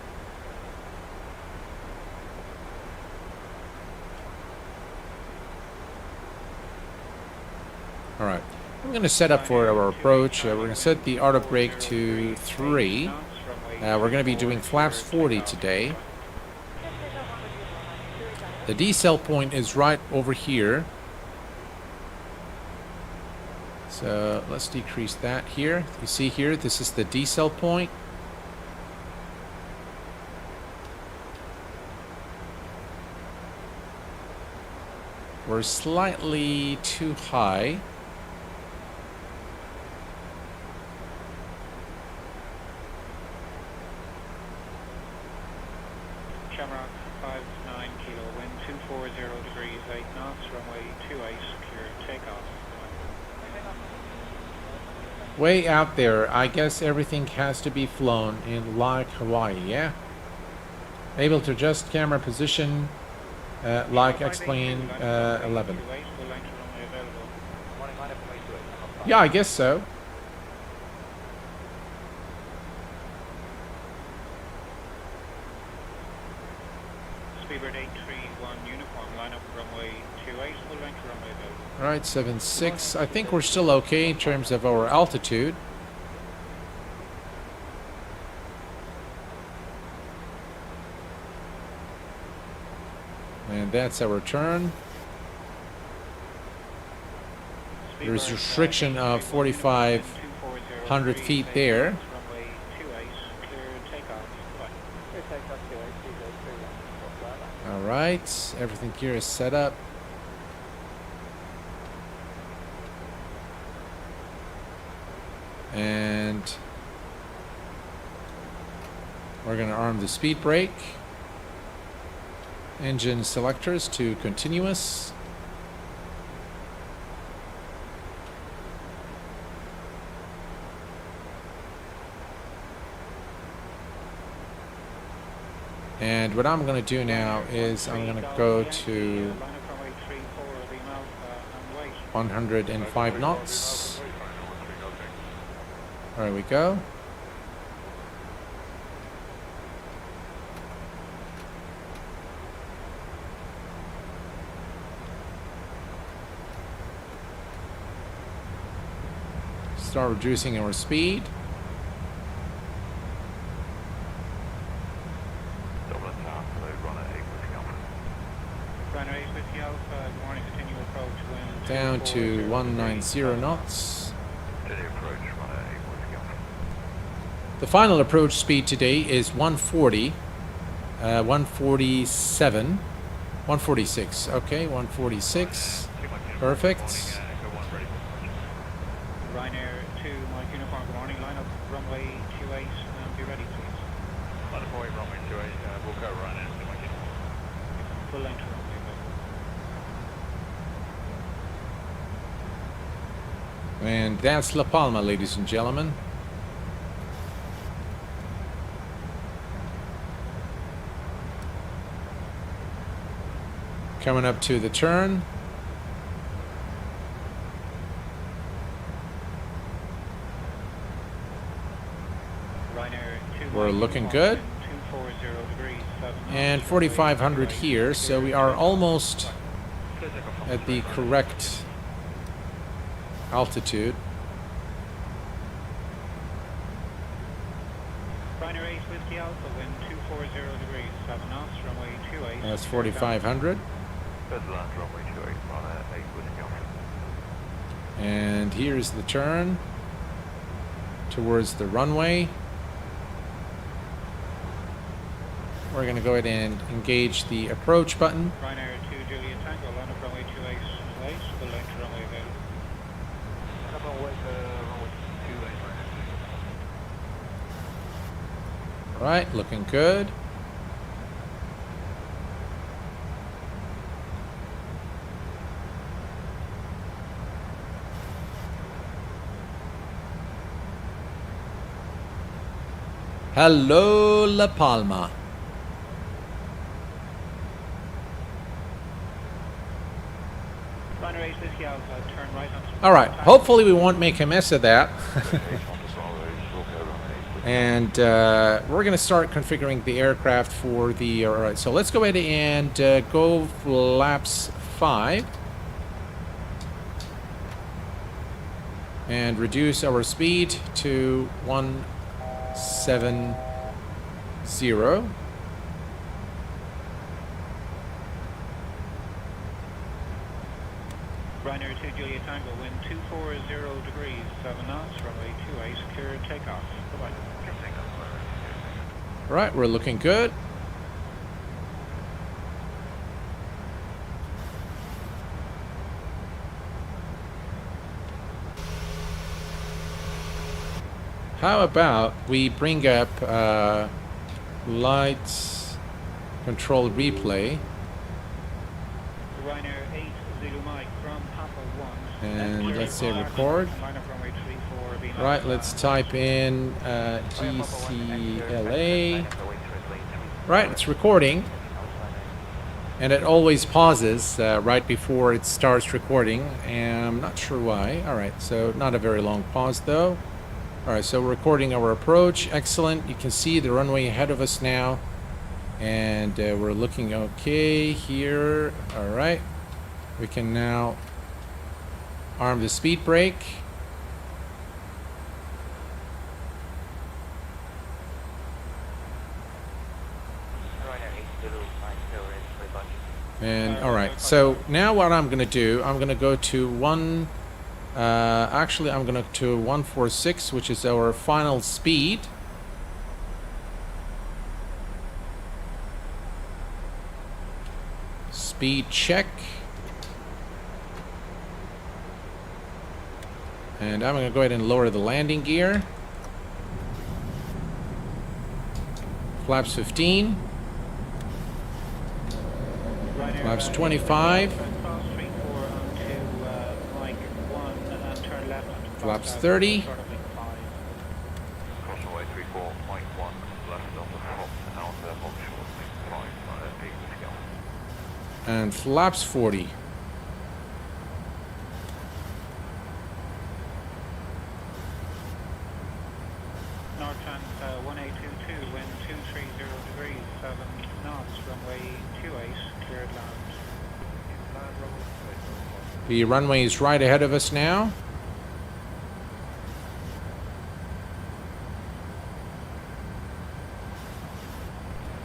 All right. I'm going to set up for our approach. We're going to set the auto brake to 3. We're going to be doing flaps 40 today. The decel point is right over here. So let's decrease that here. You see here, this is the decel point. We're slightly too high. Shamrock 59 kilo, wind 240 degrees, 8 knots, runway 28, clear takeoff. Way out there, I guess everything has to be flown in like Hawaii, yeah? Able to adjust camera position like explained 11. Yeah, I guess so. Speedbird 831 uniform, line up runway 28, full length runway available. Alright, 76. I think we're still okay in terms of our altitude. And that's our turn. There's a restriction of 4,500 feet there. Runway 28, clear takeoff. Alright, everything here is set up. And we're going to arm the speed brake. Engine selectors to continuous. And what I'm going to do now is I'm going to go to 105 knots. There we go. Start reducing our speed. Down to 190 knots. The final approach speed today is 140, 147, 146. Okay, 146. Perfect. Ryanair 2, Mike Uniform, good morning. Line up runway 28 and be ready, please. Line up runway 28, we'll go Ryanair 2, Mike Uniform. Full length runway. And that's La Palma, ladies and gentlemen. Coming up to the turn. We're looking good. And 4,500 here, so we are almost at the correct altitude. Ryanair 8 Whiskey Alpha, wind 240 degrees, 7 knots, runway 28. That's 4,500. Runway 28, Ryanair 8 Whiskey Alpha. And here's the turn towards the runway. we're going to go ahead and engage the approach button. Ryanair 2 Juliet Tango, line up runway 28 late, full length runway available. All right, looking good. Hello, La Palma. Ryanair 8 Whiskey Alpha, turn right onto... All right, hopefully we won't make a mess of that. And we're going to start configuring the aircraft for the... All right, so let's go ahead and go flaps 5. And reduce our speed to 170. Ryanair 2 Juliet Tango, wind 240 degrees, 7 knots, runway 28, clear takeoff. Bye-bye. All right, we're looking good. How about we bring up lights control replay, Ryanair 8 Zulu Mike from Papa 1. and let's say record. Line up runway 34, being Right, let's type in GCLA. Right, it's recording. And it always pauses right before it starts recording. And I'm not sure why. All right, so not a very long pause though. All right, so we're recording our approach. Excellent. You can see the runway ahead of us now. And we're looking okay here. All right. We can now arm the speed brake. And all right, so now what I'm going to do, I'm going to go to actually I'm going to 146, which is our final speed. Speed check. And I'm going to go ahead and lower the landing gear. Flaps 15. Flaps 25. Flaps 30. And flaps 40. Northland 1822, wind 230 degrees, 7 knots, runway 28, cleared land. The runway is right ahead of us now.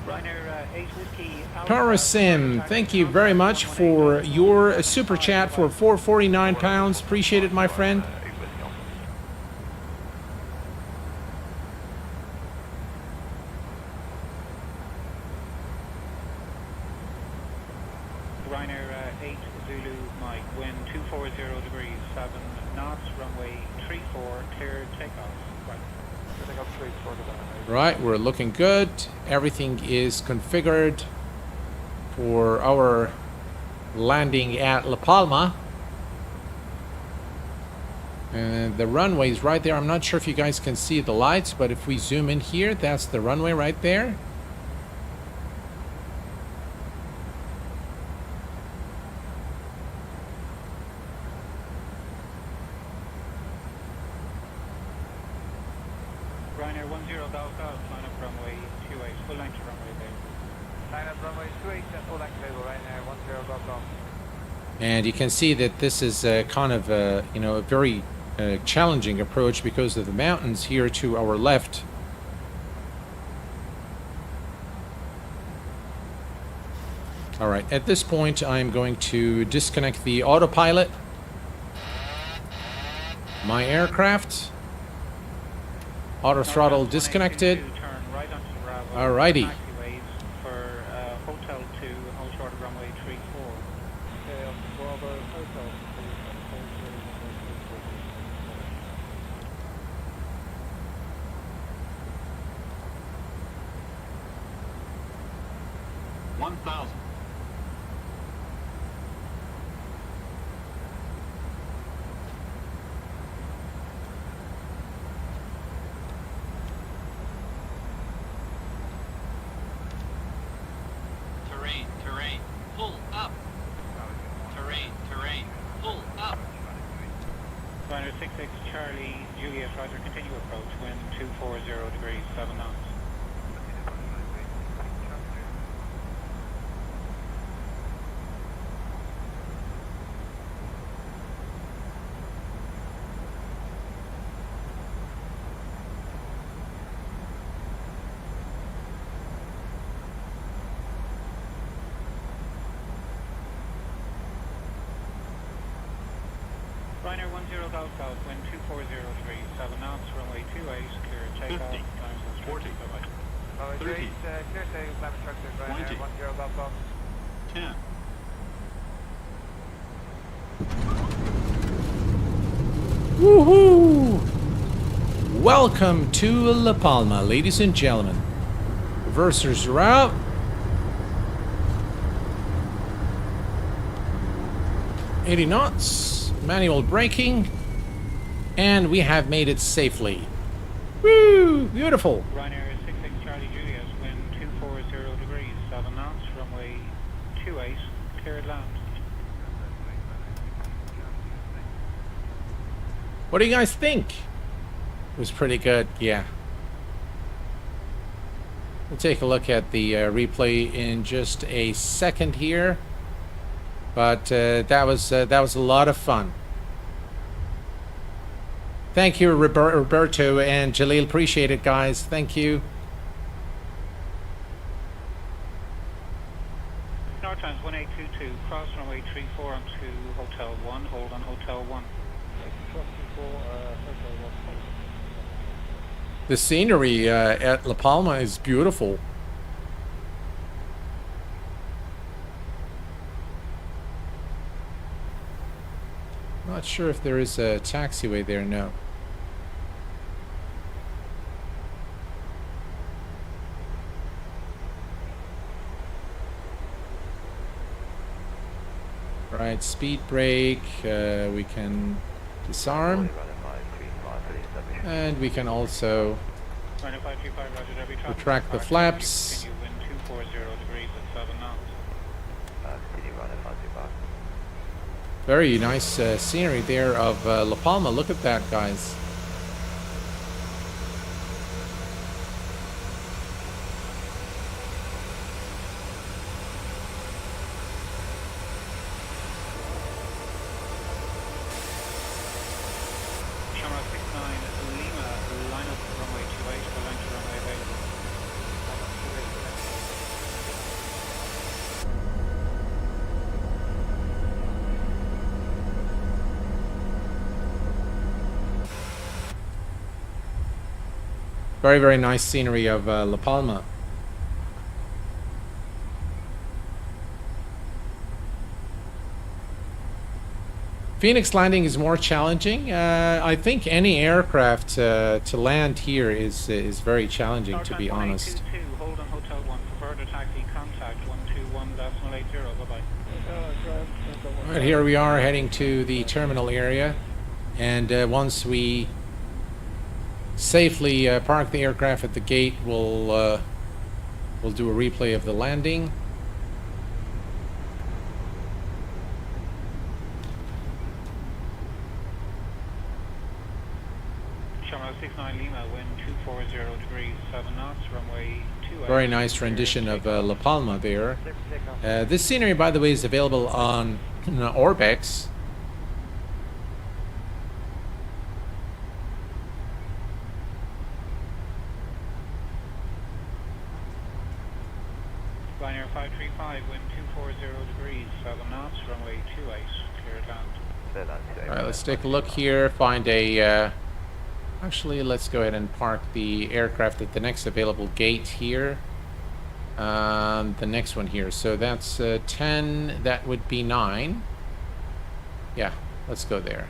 Ryanair 8 Whiskey Alpha. Parasim, thank you very much for your super chat for £449. Appreciate it, my friend. Ryanair 8 Zulu Mike, wind 240 degrees, 7 knots, runway 34, clear takeoff. Right. Takeoff straight sort of. Right, we're looking good. Everything is configured for our landing at La Palma. And the runway is right there. I'm not sure if you guys can see the lights, but if we zoom in here, that's the runway right there. Ryanair 10 Golf Golf, line up runway 28, full length runway available. Line up runway 28, full length available, Ryanair 10 Golf Golf. And you can see that this is kind of a, you know, a very challenging approach because of the mountains here to our left. All right, at this point, I'm going to disconnect the autopilot, my aircraft. Auto throttle disconnected. Alrighty. 1000. Terrain, pull up. Terrain, pull up. Liner 66 Charlie, Juliet, Roger, continue approach, wind 240 degrees, 7 knots. Liner 10 Golf Golf, wind 240 degrees, 7 knots, runway 28, clear takeoff, 50, times the 40, bye-bye. 30, Clear say, climb structure, 20, 10 Golf Golf. 10. Woohoo! Welcome to La Palma, ladies and gentlemen. Reversers are out. $80 knots, manual braking, and we have made it safely. Woo! Beautiful. Ryanair 66 Charlie Juliet, wind 240 degrees, 7 knots, runway 28, cleared land. What do you guys think? It was pretty good, yeah. We'll take a look at the replay in just a second here. But that was a lot of fun. Thank you, Roberto and Jaleel. Appreciate it, guys. Thank you. Northlands 1822, cross runway 34 onto Hotel 1, hold on Hotel 1. The scenery at La Palma is beautiful. Not sure if there is a taxiway there, no. Right, speed brake, we can disarm. And we can also retract the flaps. Continue wind 240 degrees at 7 knots. Very nice scenery there of La Palma. Look at that, guys. Shamrock 69 Lima, line up runway 28, for line to runway available. Very, very nice scenery of La Palma. Phoenix landing is more challenging. I think any aircraft to land here is very challenging, to be honest. 1822, hold on Hotel 1 for further taxi contact 121.80, bye-bye. Right, here we are heading to the terminal area, and once we safely park the aircraft at the gate, we'll do a replay of the landing. Shamrock 69 Lima, wind 240 degrees, 7 knots, runway 28. Very nice rendition of La Palma there. This scenery, by the way, is available on Orbex. Ryanair 535, wind 240 degrees, 7 knots, runway 28, cleared land. Alright, let's take a look here, find a... actually, let's go ahead and park the aircraft at the next available gate here. The next one here. So that's 10, that would be 9. Yeah, let's go there.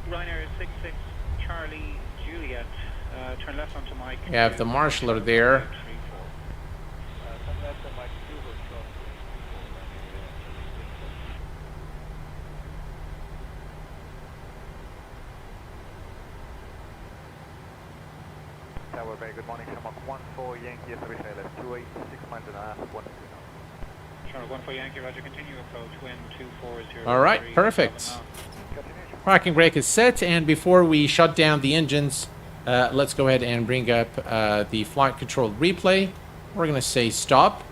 Ryanair 66 Charlie Juliet. Turn left onto Mike. We have the marshaller there. 3-4. Come left on Mike 2 or cross Tower, very good morning. Shamrock 14 Yankee, SWIFI, 28, 6 miles and a half, 1 Shamrock 14 Yankee, Roger, continue approach, wind 240. All right, perfect. Parking brake is set, and before we shut down the engines, let's go ahead and bring up the flight control replay. We're going to say stop,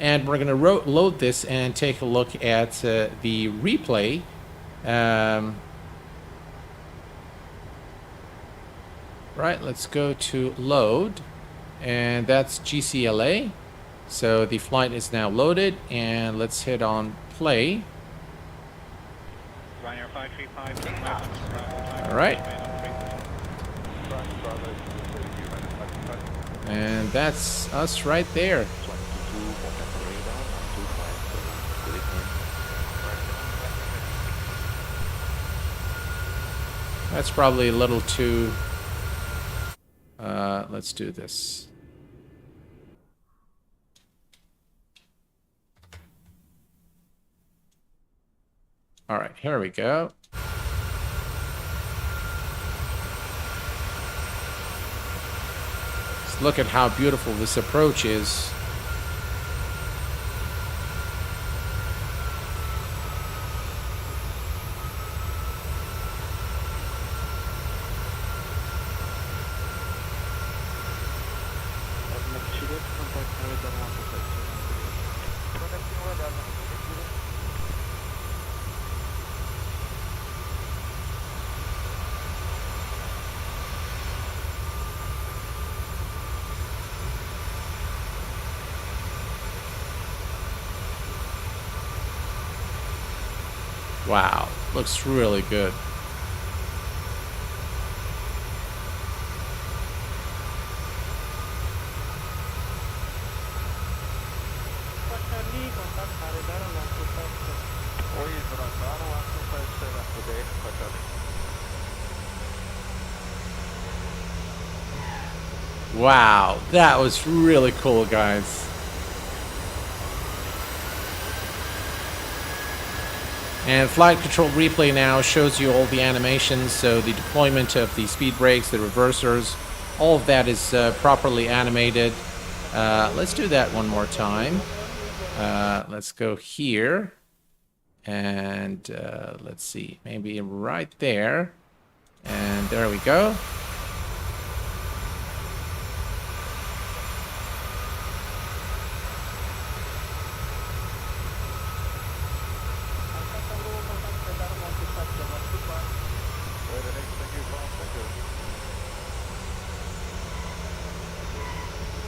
and we're going to load this and take a look at the replay. Right, let's go to load, and that's GCLA. So the flight is now loaded, and let's hit on play. Ryanair 535, turn left onto Bravo. All right. And that's us right there. That's probably a little too... let's do this. All right, here we go. Let's look at how beautiful this approach is. Wow, looks really good. Wow, that was really cool, guys. And flight control replay now shows you all the animations, so the deployment of the speed brakes, the reversers, all of that is properly animated. Let's do that one more time. Let's go here, and let's see, maybe right there, and there we go.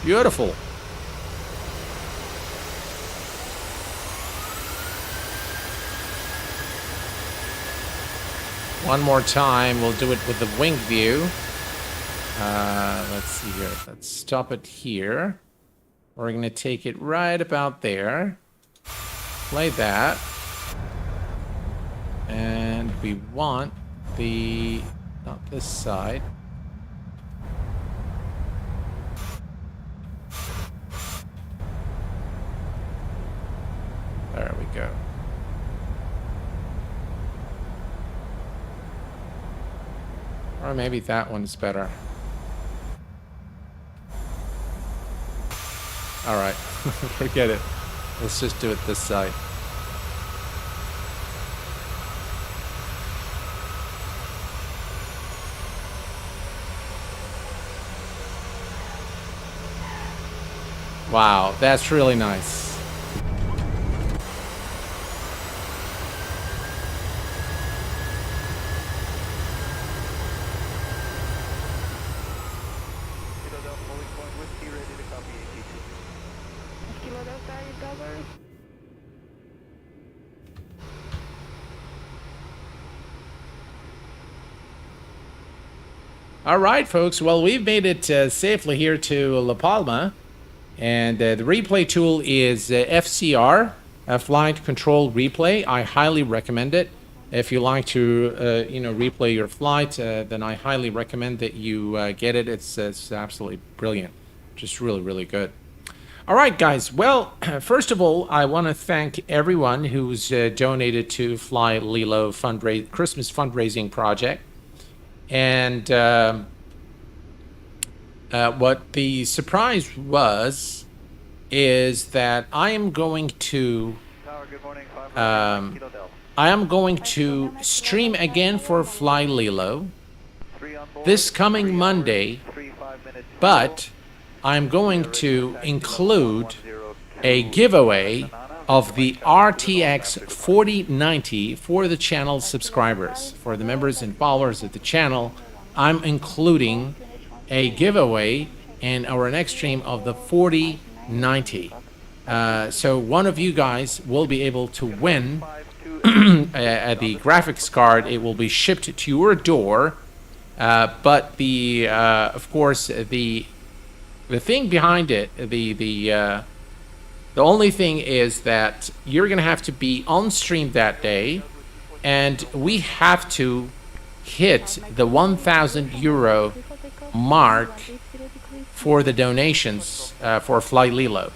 Beautiful. One more time, we'll do it with the wing view. Let's see here. Let's stop it here. We're going to take it right about there. Play that. And we want the... not this side. There we go. Or maybe that one's better. Alright, forget it. Let's just do it this side. Wow, that's really nice. All right, folks. Well, we've made it safely here to La Palma, and the replay tool is FCR, Flight Control Replay. I highly recommend it. if you like to, replay your flight, then I highly recommend that you get it. It's absolutely brilliant. Just really, really good. All right, guys. Well, first of all, I want to thank everyone who's donated to flyLILLO Christmas fundraising project. And what the surprise was is that I am going to stream again for flyLILLO this coming Monday, but I'm going to include a giveaway of the RTX 4090 for the channel subscribers. For the members and followers of the channel, I'm including a giveaway in our next stream of the 4090. So one of you guys will be able to win the graphics card. It will be shipped to your door, but of course the thing behind it, the only thing is that you're gonna have to be on stream that day, and we have to hit the 1,000 euro mark for the donations for flyLILLO.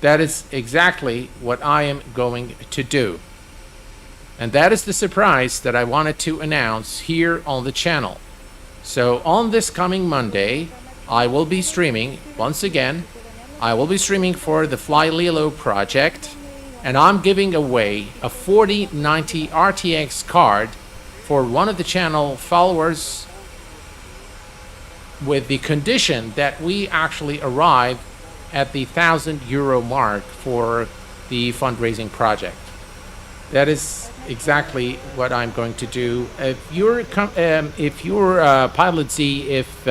That is exactly what I am going to do. And that is the surprise that I wanted to announce here on the channel. So on this coming Monday, I will be streaming, once again, I will be streaming for the flyLILLO project, and I'm giving away a 4090 RTX card for one of the channel followers, with the condition that we actually arrive at the 1,000 euro mark for the fundraising project. That is exactly what I'm going to do. If you're Pilot Z, if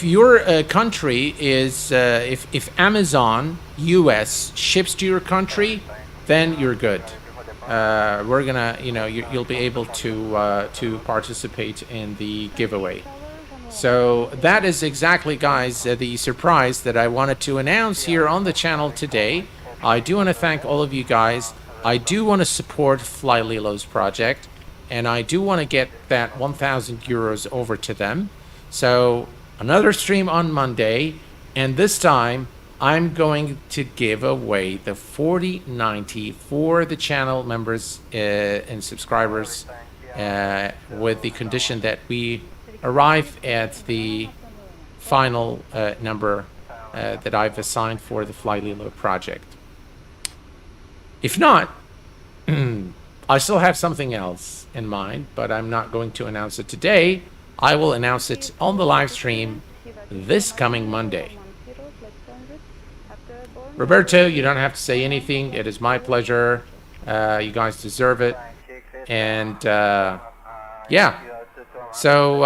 your country is, if Amazon US ships to your country, then you're good. We're gonna, you'll be able to participate in the giveaway. So that is exactly, guys, the surprise that I wanted to announce here on the channel today. I do want to thank all of you guys. I do want to support flyLILLO's project, and I do want to get that 1,000 euros over to them. So another stream on Monday, and this time I'm going to give away the 4090 for the channel members and subscribers, with the condition that we arrive at the final number that I've assigned for the flyLILLO project. If not, I still have something else in mind, but I'm not going to announce it today. I will announce it on the live stream this coming Monday. Roberto, you don't have to say anything. It is my pleasure. You guys deserve it. And yeah. So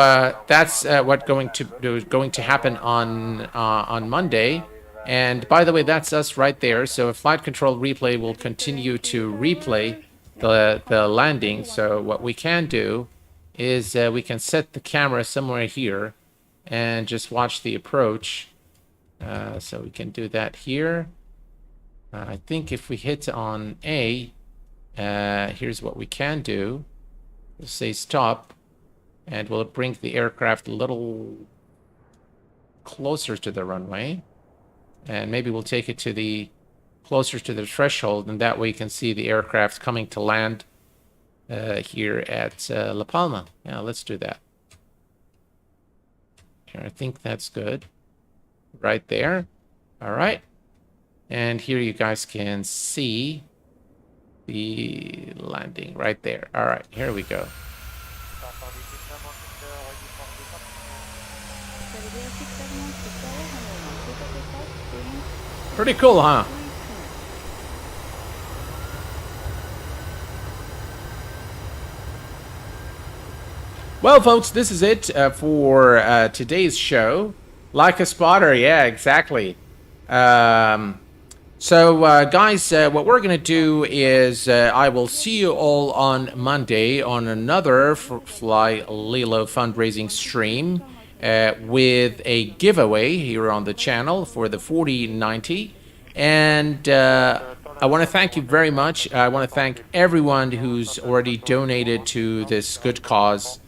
that's what's going to happen on Monday. And by the way, that's us right there. So flight control replay will continue to replay the landing. So what we can do is we can set the camera somewhere here and just watch the approach. So we can do that here. I think if we hit on A, here's what we can do. We'll say stop, and we'll bring the aircraft a little closer to the runway. And maybe we'll take it to the closer to the threshold, and that way you can see the aircraft coming to land here at La Palma. Yeah, let's do that. Here, I think that's good. Right there. All right. And here you guys can see the landing right there. All right, here we go. Pretty cool, huh? Well, folks, this is it for today's show. Like a spotter, yeah, exactly. So, guys, what we're going to do is I will see you all on Monday on another flyLILLO fundraising stream with a giveaway here on the channel for the 4090. And I want to thank you very much. I want to thank everyone who's already donated to this good cause.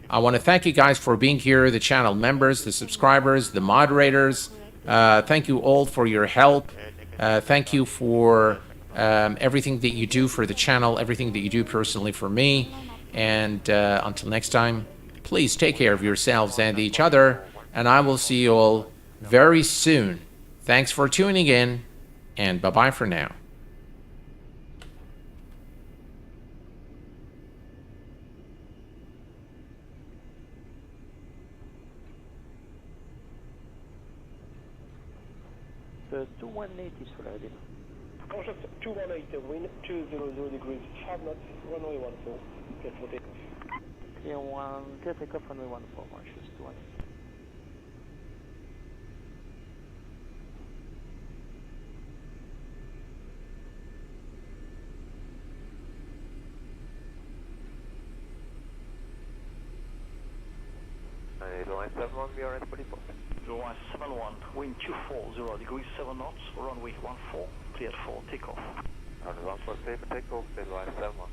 I want to thank you guys for being here, the channel members, the subscribers, the moderators. Thank you all for your help. Thank you for everything that you do for the channel, everything that you do personally for me. And until next time, please take care of yourselves and each other. And I will see you all very soon. Thanks for tuning in, and bye-bye for now. The 218 is ready. Conscious 218, wind 200 degrees, 5 knots, runway 14, clear for takeoff. Clear 1, clear takeoff, runway 14, Mauritius 218. Lilo 71, we are at 44. 0171, wind 240 degrees, 7 knots, runway 14, cleared for takeoff. Runway 14, safe for takeoff, Lilo 71.